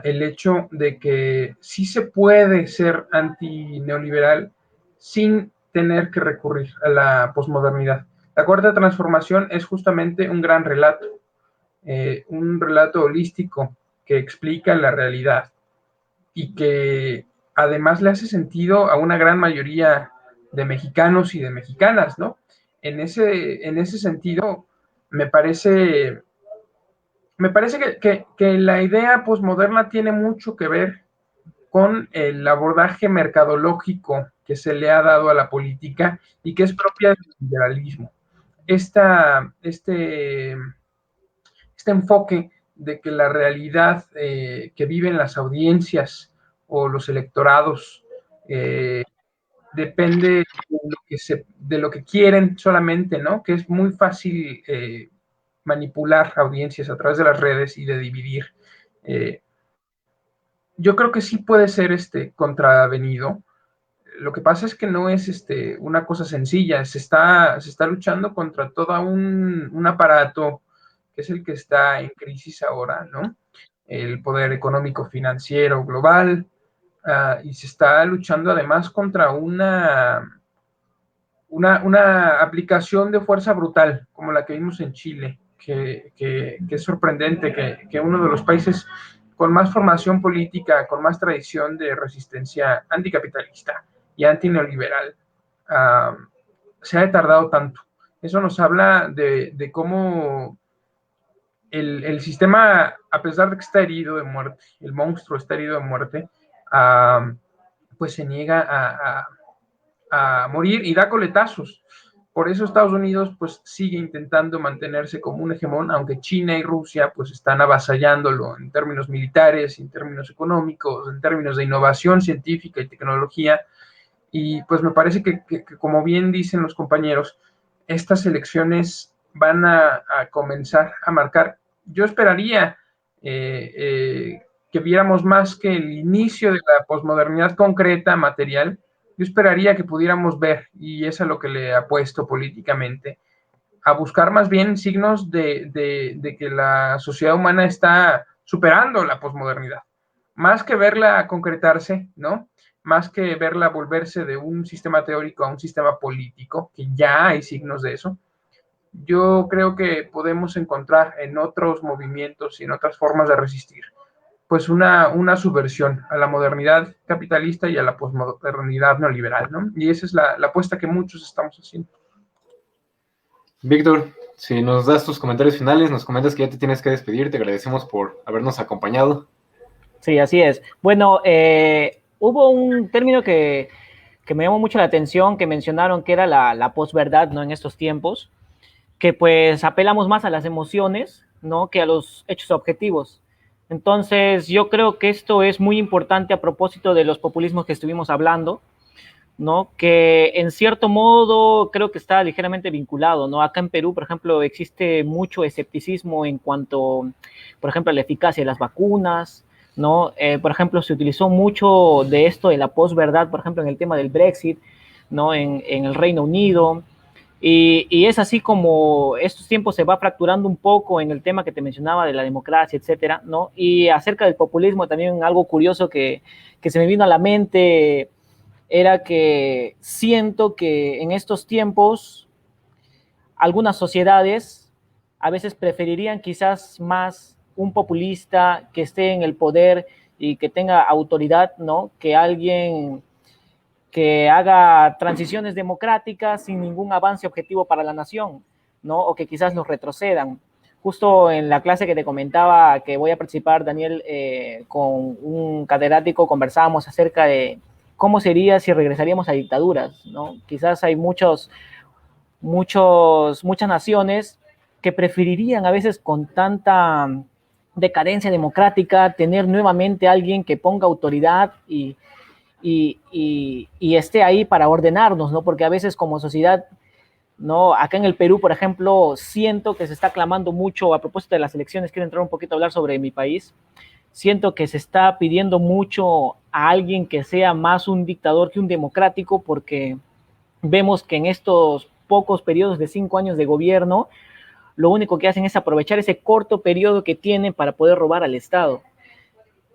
el hecho de que sí se puede ser antineoliberal sin tener que recurrir a la posmodernidad. La cuarta transformación es justamente un relato holístico que explica la realidad y que además le hace sentido a una gran mayoría de mexicanos y de mexicanas, ¿no? En ese sentido, me parece, me parece que la idea posmoderna tiene mucho que ver con el abordaje mercadológico que se le ha dado a la política y que es propia del liberalismo. Esta, este, este enfoque de que la realidad que viven las audiencias o los electorados depende de lo que quieren solamente, ¿no? Que es muy fácil manipular audiencias a través de las redes y de dividir. Eh, yo creo que sí puede ser contravenido. Lo que pasa es que no es una cosa sencilla, se está luchando contra todo un aparato que es el que está en crisis ahora, ¿no? El poder económico financiero global, y se está luchando además contra una aplicación de fuerza brutal, como la que vimos en Chile, que es sorprendente que uno de los países con más formación política, con más tradición de resistencia anticapitalista y antineoliberal, se ha tardado tanto. Eso nos habla de cómo el sistema, a pesar de que está herido de muerte, el monstruo está herido de muerte, pues se niega a morir y da coletazos. Por eso Estados Unidos pues sigue intentando mantenerse como un hegemón, aunque China y Rusia pues están avasallándolo en términos militares, en términos económicos, en términos de innovación científica y tecnología. Y pues me parece que como bien dicen los compañeros, estas elecciones van a comenzar a marcar. Yo esperaría que viéramos más que el inicio de la posmodernidad concreta, material. Yo esperaría que pudiéramos ver, y es a lo que le apuesto políticamente, a buscar más bien signos de que la sociedad humana está superando la posmodernidad. Más que verla concretarse, ¿no? Más que verla volverse de un sistema teórico a un sistema político, que ya hay signos de eso, yo creo que podemos encontrar en otros movimientos y en otras formas de resistir, pues una subversión a la modernidad capitalista y a la posmodernidad neoliberal, ¿no? Y esa es la apuesta que muchos estamos haciendo. Víctor, si nos das tus comentarios finales, nos comentas que ya te tienes que despedir, te agradecemos por habernos acompañado. Sí, así es. Bueno, hubo un término que me llamó mucho la atención, que mencionaron que era la posverdad, ¿no? En estos tiempos, que pues apelamos más a las emociones, ¿no? Que a los hechos objetivos. Entonces, yo creo que esto es muy importante a propósito de los populismos que estuvimos hablando, ¿no? Que en cierto modo creo que está ligeramente vinculado, ¿no? Acá en Perú, por ejemplo, existe mucho escepticismo en cuanto, por ejemplo, a la eficacia de las vacunas, ¿no? Por ejemplo, se utilizó mucho de esto de la posverdad, por ejemplo, en el tema del Brexit, ¿no? En el Reino Unido. Y es así como estos tiempos se va fracturando un poco en el tema que te mencionaba de la democracia, etcétera, ¿no? Y acerca del populismo también algo curioso que se me vino a la mente era que siento que en estos tiempos algunas sociedades a veces preferirían quizás más un populista que esté en el poder y que tenga autoridad, ¿no? Que alguien que haga transiciones democráticas sin ningún avance objetivo para la nación, ¿no? O que quizás los retrocedan. Justo en la clase que te comentaba que voy a participar, Daniel, con un catedrático, conversábamos acerca de cómo sería si regresaríamos a dictaduras, ¿no? Quizás hay muchas naciones que preferirían a veces con tanta decadencia democrática tener nuevamente a alguien que ponga autoridad y y esté ahí para ordenarnos, ¿no? Porque a veces como sociedad, ¿no? Acá en el Perú, por ejemplo, siento que se está clamando mucho, a propósito de las elecciones, quiero entrar un poquito a hablar sobre mi país, siento que se está pidiendo mucho a alguien que sea más un dictador que un democrático, porque vemos que en estos pocos periodos de 5 años de gobierno, lo único que hacen es aprovechar ese corto periodo que tienen para poder robar al Estado.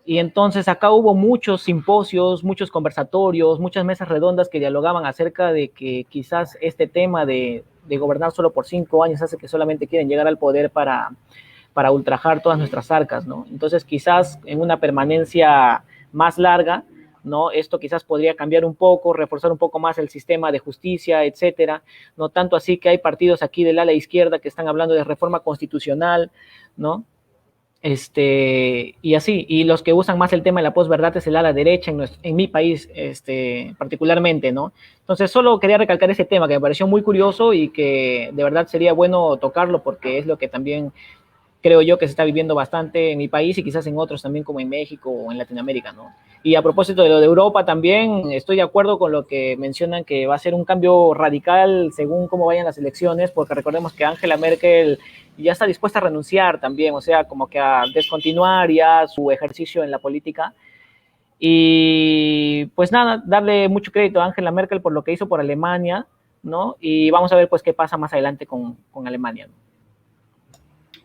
Y entonces acá hubo muchos simposios, muchos conversatorios, muchas mesas redondas que dialogaban acerca de que quizás este tema de gobernar solo por 5 años hace que solamente quieren llegar al poder para ultrajar todas nuestras arcas, ¿no? Entonces quizás en una permanencia más larga, ¿no? Esto quizás podría cambiar un poco, reforzar un poco más el sistema de justicia, etcétera. No tanto así que hay partidos aquí del ala izquierda que están hablando de reforma constitucional, ¿no? Y así, y los que usan más el tema de la posverdad es el ala derecha en mi país, particularmente, ¿no? Entonces, solo quería recalcar ese tema que me pareció muy curioso y que de verdad sería bueno tocarlo porque es lo que también creo yo que se está viviendo bastante en mi país y quizás en otros también como en México o en Latinoamérica, ¿no? Y a propósito de lo de Europa también, estoy de acuerdo con lo que mencionan que va a ser un cambio radical según cómo vayan las elecciones, porque recordemos que Angela Merkel ya está dispuesta a renunciar también, o sea, como que a descontinuar ya su ejercicio en la política. Y pues nada, darle mucho crédito a Angela Merkel por lo que hizo por Alemania, ¿no? Y vamos a ver pues qué pasa más adelante con Alemania, ¿no?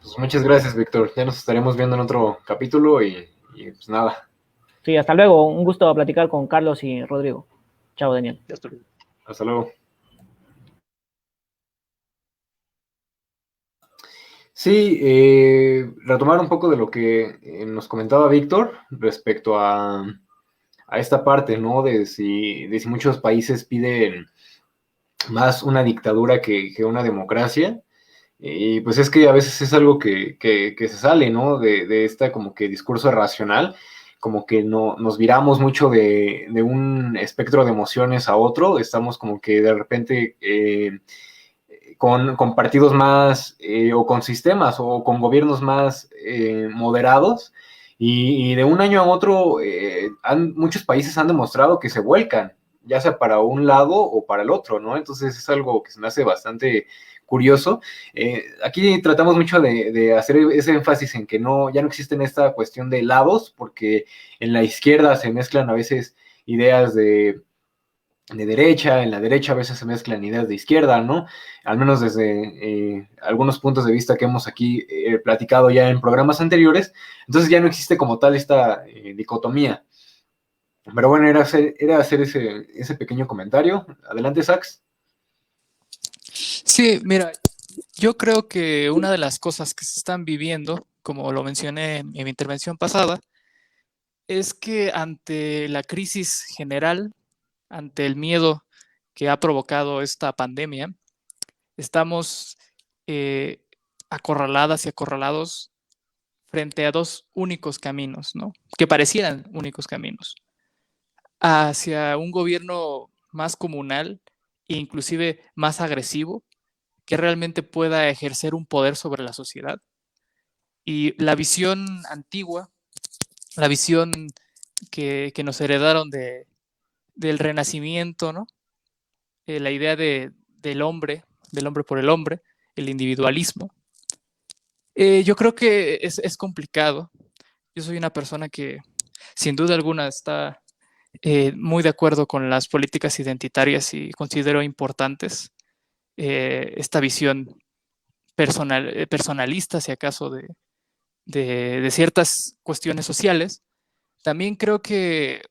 Pues muchas gracias, Víctor. Ya nos estaremos viendo en otro capítulo y pues nada. Sí, hasta luego. Un gusto platicar con Carlos y Rodrigo. Chao, Daniel. Hasta luego. Sí, retomar un poco de lo que nos comentaba Víctor respecto a esta parte, ¿no? De si muchos países piden más una dictadura que una democracia. Y pues es que a veces es algo que se sale, ¿no? De esta como que discurso racional, como que no, nos viramos mucho de un espectro de emociones a otro, estamos como que de repente con partidos más o con sistemas o con gobiernos más moderados y de un año a otro muchos países han demostrado que se vuelcan, ya sea para un lado o para el otro, ¿no? Entonces es algo que se me hace bastante curioso. Aquí tratamos mucho de hacer ese énfasis en que ya no existen esta cuestión de lados, porque en la izquierda se mezclan a veces ideas de derecha, en la derecha a veces se mezclan ideas de izquierda, ¿no? Al menos desde algunos puntos de vista que hemos aquí platicado ya en programas anteriores, entonces ya no existe como tal esta dicotomía. Pero bueno, era hacer ese pequeño comentario. Adelante, Sax. Sí, mira, yo creo que una de las cosas que se están viviendo, como lo mencioné en mi intervención pasada, es que ante la crisis general, ante el miedo que ha provocado esta pandemia, estamos acorraladas y acorralados frente a dos únicos caminos, ¿no? Que parecieran únicos caminos, hacia un gobierno más comunal e inclusive más agresivo, que realmente pueda ejercer un poder sobre la sociedad. Y la visión antigua, la visión que nos heredaron del renacimiento, ¿no? La idea del hombre por el hombre, el individualismo. Yo creo que es complicado. Yo soy una persona que sin duda alguna está muy de acuerdo con las políticas identitarias y considero importantes esta visión personalista, si acaso, de ciertas cuestiones sociales. También creo que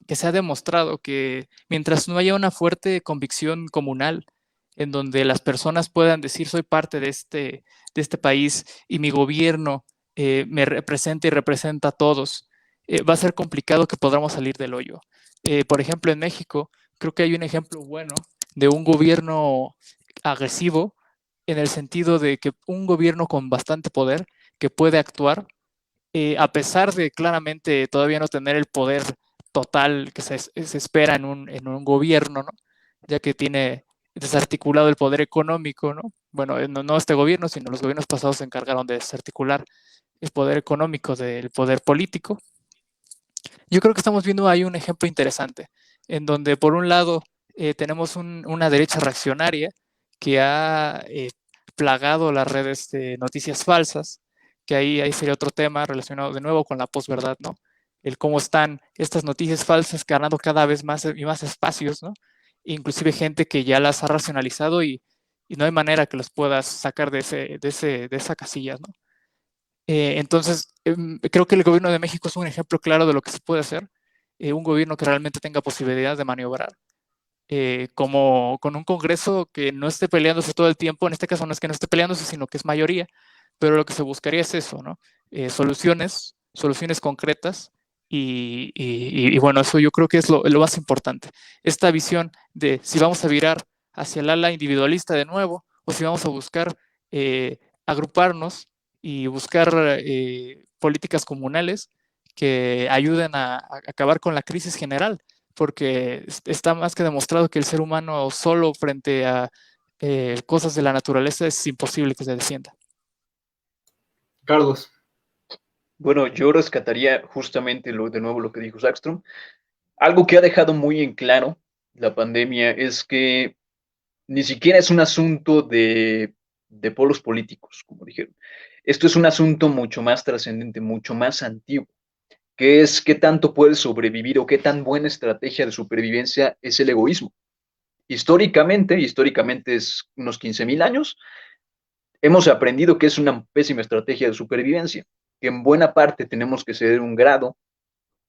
se ha demostrado que mientras no haya una fuerte convicción comunal en donde las personas puedan decir soy parte de este país y mi gobierno me representa y representa a todos, va a ser complicado que podamos salir del hoyo. Por ejemplo, en México, creo que hay un ejemplo bueno de un gobierno agresivo en el sentido de que un gobierno con bastante poder que puede actuar a pesar de claramente todavía no tener el poder total que se espera en un gobierno, ¿no? Ya que tiene desarticulado el poder económico, ¿no? Bueno, no este gobierno, sino los gobiernos pasados se encargaron de desarticular el poder económico del poder político. Yo creo que estamos viendo ahí un ejemplo interesante, en donde por un lado tenemos una derecha reaccionaria que ha plagado las redes de noticias falsas, que ahí sería otro tema relacionado de nuevo con la posverdad, ¿no? El cómo están estas noticias falsas ganando cada vez más y más espacios, ¿no? Inclusive gente que ya las ha racionalizado y no hay manera que las puedas sacar de esa casilla, ¿no? Entonces, creo que el gobierno de México es un ejemplo claro de lo que se puede hacer, un gobierno que realmente tenga posibilidad de maniobrar, como con un Congreso que no esté peleándose todo el tiempo. En este caso no es que no esté peleándose, sino que es mayoría, pero lo que se buscaría es eso, ¿no? Soluciones concretas y bueno, eso yo creo que es lo más importante. Esta visión de si vamos a virar hacia el ala individualista de nuevo o si vamos a buscar agruparnos y buscar políticas comunales que ayuden a acabar con la crisis general, porque está más que demostrado que el ser humano solo frente a cosas de la naturaleza es imposible que se defienda. Carlos. Bueno, yo rescataría justamente de nuevo lo que dijo Sackstrom. Algo que ha dejado muy en claro la pandemia es que ni siquiera es un asunto de polos políticos, como dijeron. Esto es un asunto mucho más trascendente, mucho más antiguo, que es qué tanto puedes sobrevivir o qué tan buena estrategia de supervivencia es el egoísmo. Históricamente es unos 15.000 años, hemos aprendido que es una pésima estrategia de supervivencia, que en buena parte tenemos que ceder un grado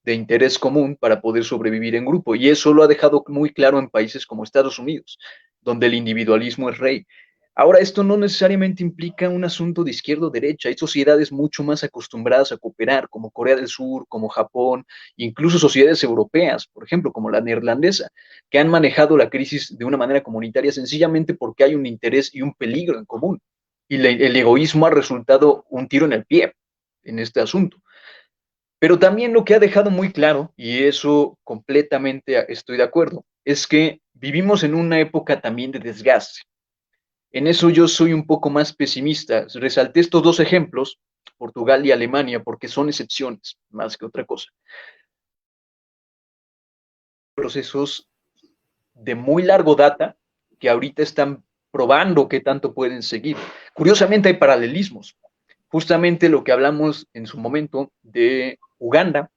de interés común para poder sobrevivir en grupo. Y eso lo ha dejado muy claro en países como Estados Unidos, donde el individualismo es rey. Ahora, esto no necesariamente implica un asunto de izquierda o derecha. Hay sociedades mucho más acostumbradas a cooperar, como Corea del Sur, como Japón, incluso sociedades europeas, por ejemplo, como la neerlandesa, que han manejado la crisis de una manera comunitaria sencillamente porque hay un interés y un peligro en común. Y el egoísmo ha resultado un tiro en el pie en este asunto. Pero también lo que ha dejado muy claro, y eso completamente estoy de acuerdo, es que vivimos en una época también de desgaste. En eso yo soy un poco más pesimista. Resalté estos dos ejemplos, Portugal y Alemania, porque son excepciones más que otra cosa. Procesos de muy largo data que ahorita están probando qué tanto pueden seguir. Curiosamente hay paralelismos. Justamente lo que hablamos en su momento de Uganda,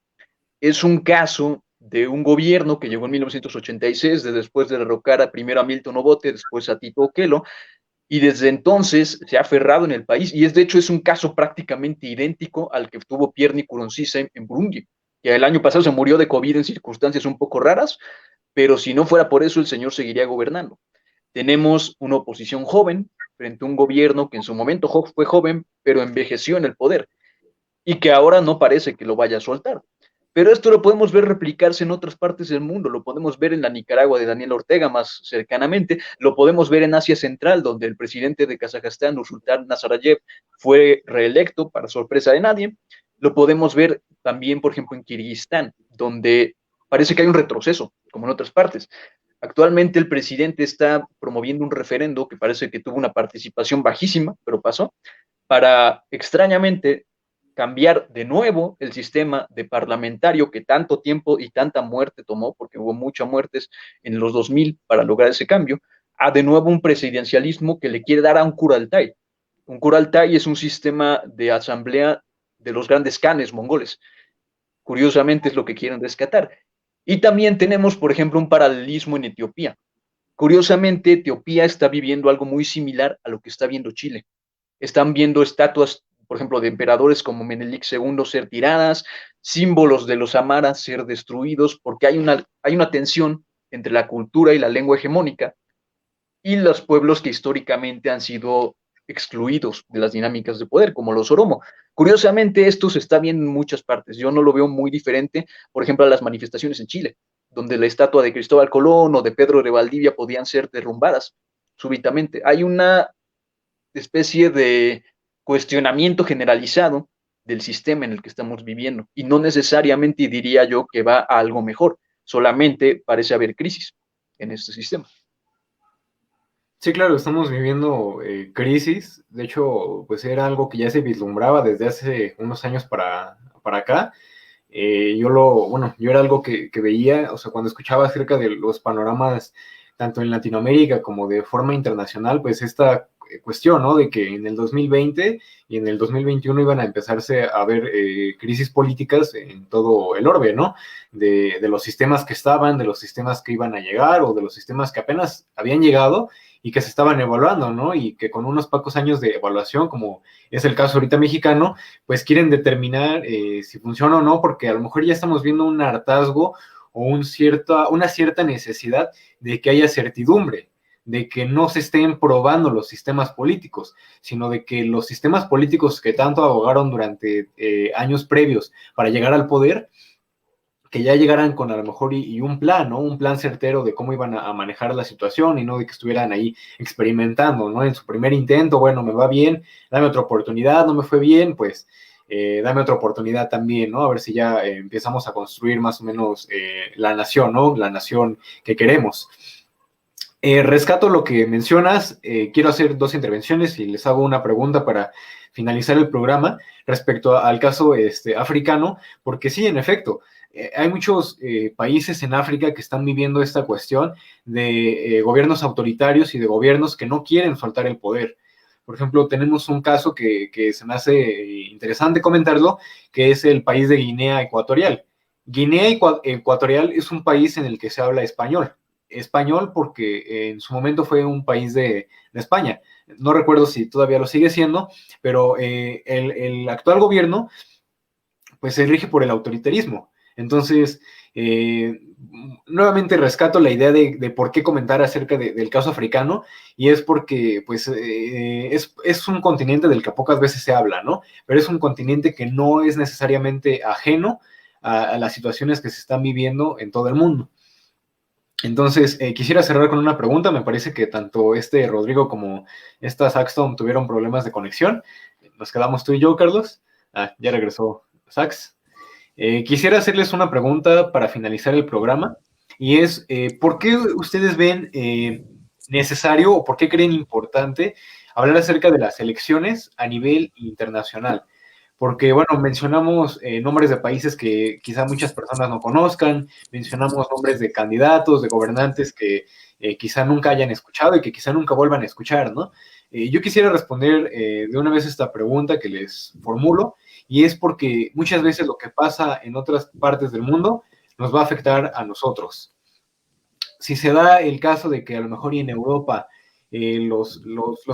es un caso de un gobierno que llegó en 1986, después de derrocar primero a Milton Obote, después a Tito Okello, y desde entonces se ha aferrado en el país, y de hecho es un caso prácticamente idéntico al que tuvo Pierre Nkurunziza en Burundi, que el año pasado se murió de COVID en circunstancias un poco raras, pero si no fuera por eso el señor seguiría gobernando. Tenemos una oposición joven frente a un gobierno que en su momento fue joven, pero envejeció en el poder, y que ahora no parece que lo vaya a soltar. Pero esto lo podemos ver replicarse en otras partes del mundo, lo podemos ver en la Nicaragua de Daniel Ortega más cercanamente, lo podemos ver en Asia Central, donde el presidente de Kazajstán, Nursultán Nazarbayev, fue reelecto para sorpresa de nadie, lo podemos ver también, por ejemplo, en Kirguistán, donde parece que hay un retroceso, como en otras partes. Actualmente el presidente está promoviendo un referendo que parece que tuvo una participación bajísima, pero pasó, para extrañamente cambiar de nuevo el sistema de parlamentario que tanto tiempo y tanta muerte tomó, porque hubo muchas muertes en los 2000 para lograr ese cambio, a de nuevo un presidencialismo que le quiere dar a un Kurultay. Un Kurultay es un sistema de asamblea de los grandes khanes mongoles. Curiosamente es lo que quieren rescatar. Y también tenemos, por ejemplo, un paralelismo en Etiopía. Curiosamente, Etiopía está viviendo algo muy similar a lo que está viendo Chile. Están viendo estatuas, por ejemplo, de emperadores como Menelik II ser tiradas, símbolos de los amaras ser destruidos, porque hay una tensión entre la cultura y la lengua hegemónica y los pueblos que históricamente han sido excluidos de las dinámicas de poder, como los Oromo. Curiosamente, esto se está viendo en muchas partes. Yo no lo veo muy diferente, por ejemplo, a las manifestaciones en Chile, donde la estatua de Cristóbal Colón o de Pedro de Valdivia podían ser derrumbadas súbitamente. Hay una especie de cuestionamiento generalizado del sistema en el que estamos viviendo y no necesariamente diría yo que va a algo mejor, solamente parece haber crisis en este sistema. Sí, claro, estamos viviendo crisis. De hecho, pues era algo que ya se vislumbraba desde hace unos años para acá. yo era algo que veía, o sea, cuando escuchaba acerca de los panoramas tanto en Latinoamérica como de forma internacional, pues esta cuestión, ¿no? De que en el 2020 y en el 2021 iban a empezarse a ver crisis políticas en todo el orbe, ¿no? De los sistemas que estaban, de los sistemas que iban a llegar o de los sistemas que apenas habían llegado y que se estaban evaluando, ¿no? Y que con unos pocos años de evaluación, como es el caso ahorita mexicano, pues quieren determinar si funciona o no, porque a lo mejor ya estamos viendo un hartazgo o una cierta necesidad de que haya certidumbre, de que no se estén probando los sistemas políticos, sino de que los sistemas políticos que tanto abogaron durante años previos para llegar al poder, que ya llegaran con a lo mejor y un plan, ¿no? Un plan certero de cómo iban a manejar la situación y no de que estuvieran ahí experimentando, ¿no? En su primer intento, bueno, me va bien, dame otra oportunidad, no me fue bien, pues dame otra oportunidad también, ¿no? A ver si ya empezamos a construir más o menos la nación, ¿no? La nación que queremos. Rescato lo que mencionas, quiero hacer dos intervenciones y les hago una pregunta para finalizar el programa respecto al caso africano, porque sí, en efecto, hay muchos países en África que están viviendo esta cuestión de gobiernos autoritarios y de gobiernos que no quieren soltar el poder. Por ejemplo, tenemos un caso que se me hace interesante comentarlo, que es el país de Guinea Ecuatorial. Guinea Ecuatorial es un país en el que se habla español porque en su momento fue un país de España. No recuerdo si todavía lo sigue siendo, pero el actual gobierno pues se rige por el autoritarismo. Entonces, nuevamente rescato la idea de por qué comentar acerca del caso africano, y es porque pues, es un continente del que pocas veces se habla, ¿no? Pero es un continente que no es necesariamente ajeno a las situaciones que se están viviendo en todo el mundo. Entonces, quisiera cerrar con una pregunta. Me parece que tanto Rodrigo como esta Saxton tuvieron problemas de conexión. Nos quedamos tú y yo, Carlos. Ya regresó Sax. Quisiera hacerles una pregunta para finalizar el programa, y es, ¿por qué ustedes ven necesario o por qué creen importante hablar acerca de las elecciones a nivel internacional? Porque, bueno, mencionamos nombres de países que quizá muchas personas no conozcan, mencionamos nombres de candidatos, de gobernantes que quizá nunca hayan escuchado y que quizá nunca vuelvan a escuchar, ¿no? Yo quisiera responder de una vez esta pregunta que les formulo, y es porque muchas veces lo que pasa en otras partes del mundo nos va a afectar a nosotros. Si se da el caso de que a lo mejor y en Europa los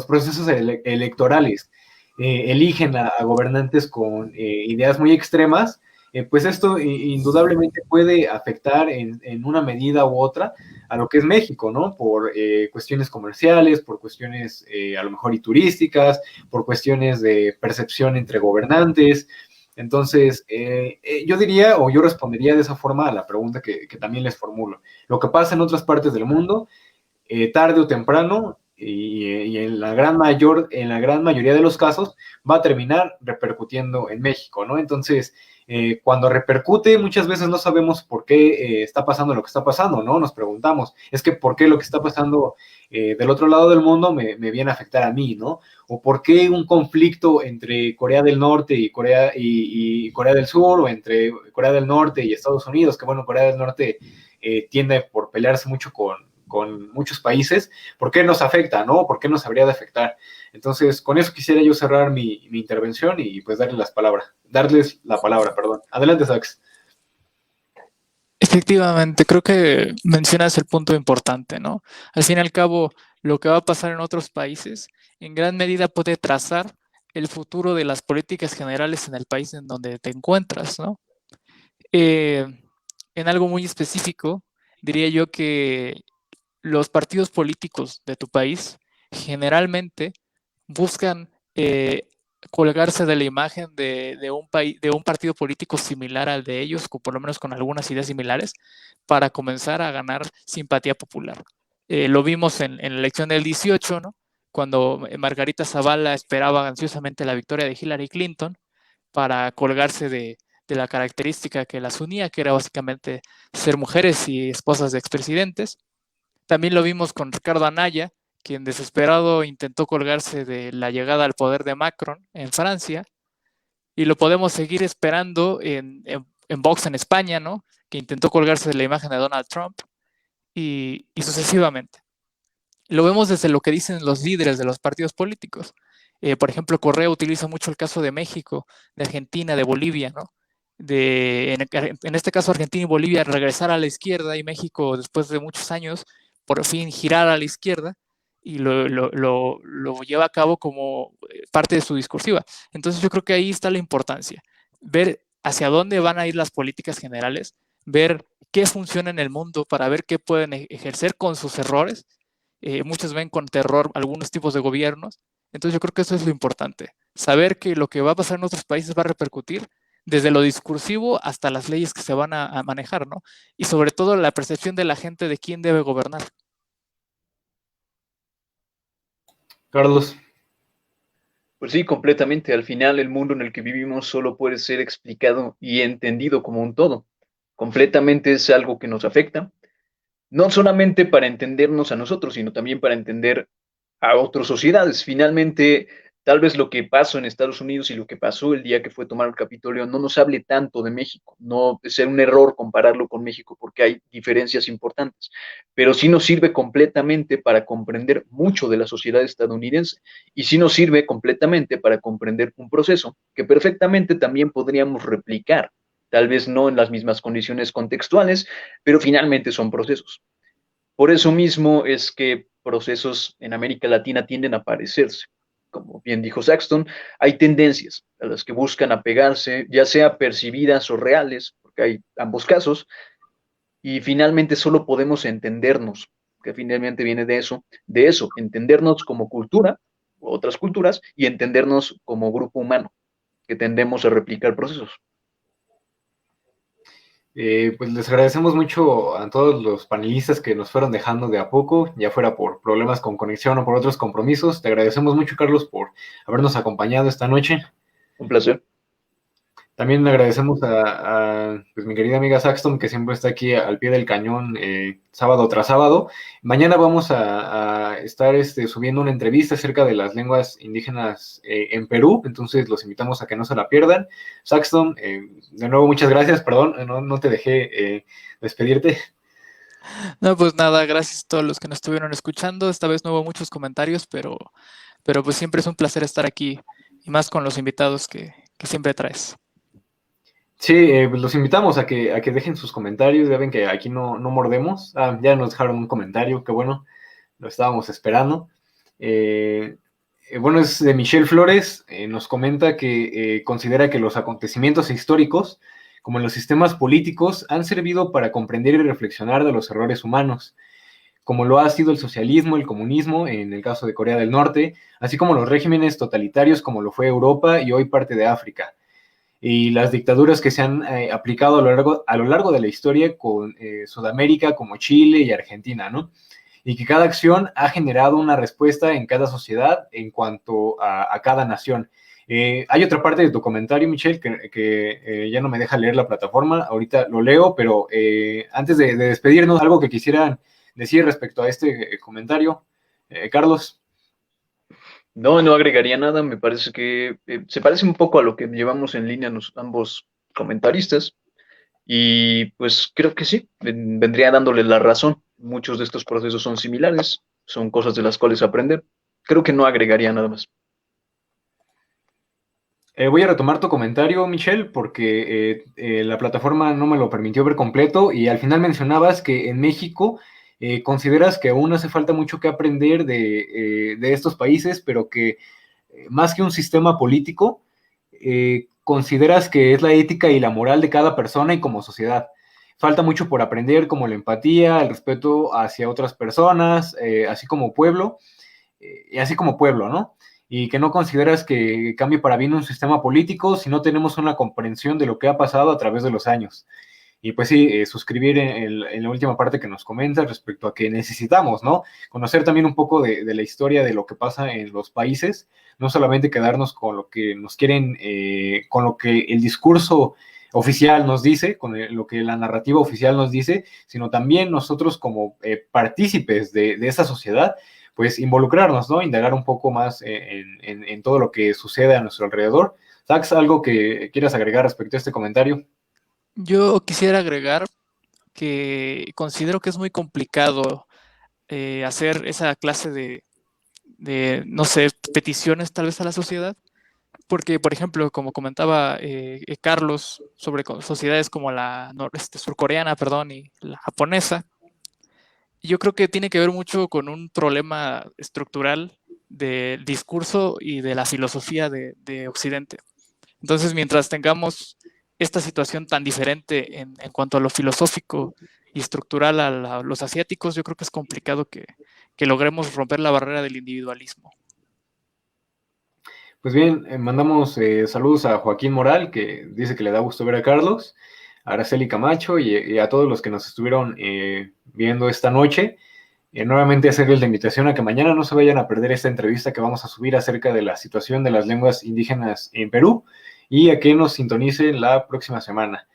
procesos electorales eligen a gobernantes con ideas muy extremas, pues esto indudablemente puede afectar en una medida u otra a lo que es México, ¿no? Por cuestiones comerciales, por cuestiones a lo mejor y turísticas, por cuestiones de percepción entre gobernantes. Entonces, yo diría o yo respondería de esa forma a la pregunta que también les formulo. Lo que pasa en otras partes del mundo, tarde o temprano, y en la gran mayoría de los casos, va a terminar repercutiendo en México, ¿no? Entonces, cuando repercute, muchas veces no sabemos por qué está pasando lo que está pasando, ¿no? Nos preguntamos, es que ¿por qué lo que está pasando del otro lado del mundo me viene a afectar a mí, ¿no? O ¿por qué un conflicto entre Corea del Norte y Corea del Sur, o entre Corea del Norte y Estados Unidos, que bueno, Corea del Norte tiende por pelearse mucho con muchos países, ¿por qué nos afecta, no? ¿Por qué nos habría de afectar? Entonces, con eso quisiera yo cerrar mi intervención y pues darles la palabra, perdón. Adelante, Sax. Efectivamente, creo que mencionas el punto importante, ¿no? Al fin y al cabo, lo que va a pasar en otros países, en gran medida puede trazar el futuro de las políticas generales en el país en donde te encuentras, ¿no? En algo muy específico, diría yo que los partidos políticos de tu país generalmente buscan colgarse de la imagen de un partido político similar al de ellos, o por lo menos con algunas ideas similares, para comenzar a ganar simpatía popular. Lo vimos en la elección del 18, ¿no? Cuando Margarita Zavala esperaba ansiosamente la victoria de Hillary Clinton para colgarse de la característica que las unía, que era básicamente ser mujeres y esposas de expresidentes. También lo vimos con Ricardo Anaya, quien desesperado intentó colgarse de la llegada al poder de Macron en Francia, y lo podemos seguir esperando en Vox en España, ¿no? Que intentó colgarse de la imagen de Donald Trump y sucesivamente. Lo vemos desde lo que dicen los líderes de los partidos políticos. Por ejemplo, Correa utiliza mucho el caso de México, de Argentina, de Bolivia, ¿no? En este caso, Argentina y Bolivia regresar a la izquierda y México, después de muchos años, por fin girar a la izquierda y lo lleva a cabo como parte de su discursiva. Entonces yo creo que ahí está la importancia, ver hacia dónde van a ir las políticas generales, ver qué funciona en el mundo para ver qué pueden ejercer con sus errores. Muchos ven con terror algunos tipos de gobiernos. Entonces yo creo que eso es lo importante, saber que lo que va a pasar en otros países va a repercutir desde lo discursivo hasta las leyes que se van a manejar, ¿no? Y sobre todo la percepción de la gente de quién debe gobernar. Carlos. Pues sí, completamente. Al final, el mundo en el que vivimos solo puede ser explicado y entendido como un todo. Completamente es algo que nos afecta, no solamente para entendernos a nosotros, sino también para entender a otras sociedades. Finalmente, tal vez lo que pasó en Estados Unidos y lo que pasó el día que fue tomar el Capitolio no nos hable tanto de México. No es un error compararlo con México porque hay diferencias importantes, pero sí nos sirve completamente para comprender mucho de la sociedad estadounidense y sí nos sirve completamente para comprender un proceso que perfectamente también podríamos replicar. Tal vez no en las mismas condiciones contextuales, pero finalmente son procesos. Por eso mismo es que procesos en América Latina tienden a parecerse. Como bien dijo Saxton, hay tendencias a las que buscan apegarse, ya sea percibidas o reales, porque hay ambos casos, y finalmente solo podemos entendernos, que finalmente viene de eso, entendernos como cultura, u otras culturas, y entendernos como grupo humano, que tendemos a replicar procesos. Pues les agradecemos mucho a todos los panelistas que nos fueron dejando de a poco, ya fuera por problemas con conexión o por otros compromisos. Te agradecemos mucho, Carlos, por habernos acompañado esta noche. Un placer. También agradecemos pues, mi querida amiga Saxton, que siempre está aquí al pie del cañón sábado tras sábado. Mañana vamos a estar subiendo una entrevista acerca de las lenguas indígenas en Perú, entonces los invitamos a que no se la pierdan. Saxton, de nuevo muchas gracias, perdón, no te dejé despedirte. No, pues nada, gracias a todos los que nos estuvieron escuchando. Esta vez no hubo muchos comentarios, pero pues siempre es un placer estar aquí, y más con los invitados que siempre traes. Sí, pues los invitamos a que dejen sus comentarios. Ya ven que aquí no mordemos. Ya nos dejaron un comentario, qué bueno, lo estábamos esperando. Bueno, es de Michelle Flores, nos comenta que considera que los acontecimientos históricos, como en los sistemas políticos, han servido para comprender y reflexionar de los errores humanos, como lo ha sido el socialismo, el comunismo, en el caso de Corea del Norte, así como los regímenes totalitarios como lo fue Europa y hoy parte de África, y las dictaduras que se han aplicado a lo largo de la historia con Sudamérica como Chile y Argentina, ¿no? Y que cada acción ha generado una respuesta en cada sociedad en cuanto a cada nación. Hay otra parte de tu comentario, Michelle, que ya no me deja leer la plataforma, ahorita lo leo, pero antes de despedirnos, algo que quisieran decir respecto a este comentario, Carlos. No agregaría nada, me parece que se parece un poco a lo que llevamos en línea ambos comentaristas y pues creo que sí, vendría dándole la razón. Muchos de estos procesos son similares, son cosas de las cuales aprender. Creo que no agregaría nada más. Voy a retomar tu comentario, Michelle, porque la plataforma no me lo permitió ver completo y al final mencionabas que en México consideras que aún hace falta mucho que aprender de estos países, pero que más que un sistema político, consideras que es la ética y la moral de cada persona y como sociedad. Falta mucho por aprender, como la empatía, el respeto hacia otras personas, así como pueblo, ¿no? Y que no consideras que cambie para bien un sistema político si no tenemos una comprensión de lo que ha pasado a través de los años. Y pues sí, suscribir en la última parte que nos comentas respecto a que necesitamos, ¿no? Conocer también un poco de la historia de lo que pasa en los países, no solamente quedarnos con lo que nos quieren, con lo que el discurso oficial nos dice, con lo que la narrativa oficial nos dice, sino también nosotros como partícipes de esa sociedad, pues involucrarnos, ¿no? Indagar un poco más en todo lo que sucede a nuestro alrededor. Sax, ¿algo que quieras agregar respecto a este comentario? Yo quisiera agregar que considero que es muy complicado hacer esa clase no sé, peticiones tal vez a la sociedad, porque, por ejemplo, como comentaba Carlos, sobre sociedades como la surcoreana, perdón, y la japonesa, yo creo que tiene que ver mucho con un problema estructural del discurso y de la filosofía de Occidente. Entonces, mientras tengamos esta situación tan diferente en cuanto a lo filosófico y estructural a los asiáticos, yo creo que es complicado que logremos romper la barrera del individualismo. Pues bien, mandamos saludos a Joaquín Moral, que dice que le da gusto ver a Carlos, a Araceli Camacho y a todos los que nos estuvieron viendo esta noche. Nuevamente hacerles la invitación a que mañana no se vayan a perder esta entrevista que vamos a subir acerca de la situación de las lenguas indígenas en Perú y a que nos sintonicen la próxima semana.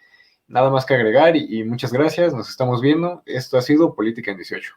Nada más que agregar y muchas gracias, nos estamos viendo. Esto ha sido Política en 18.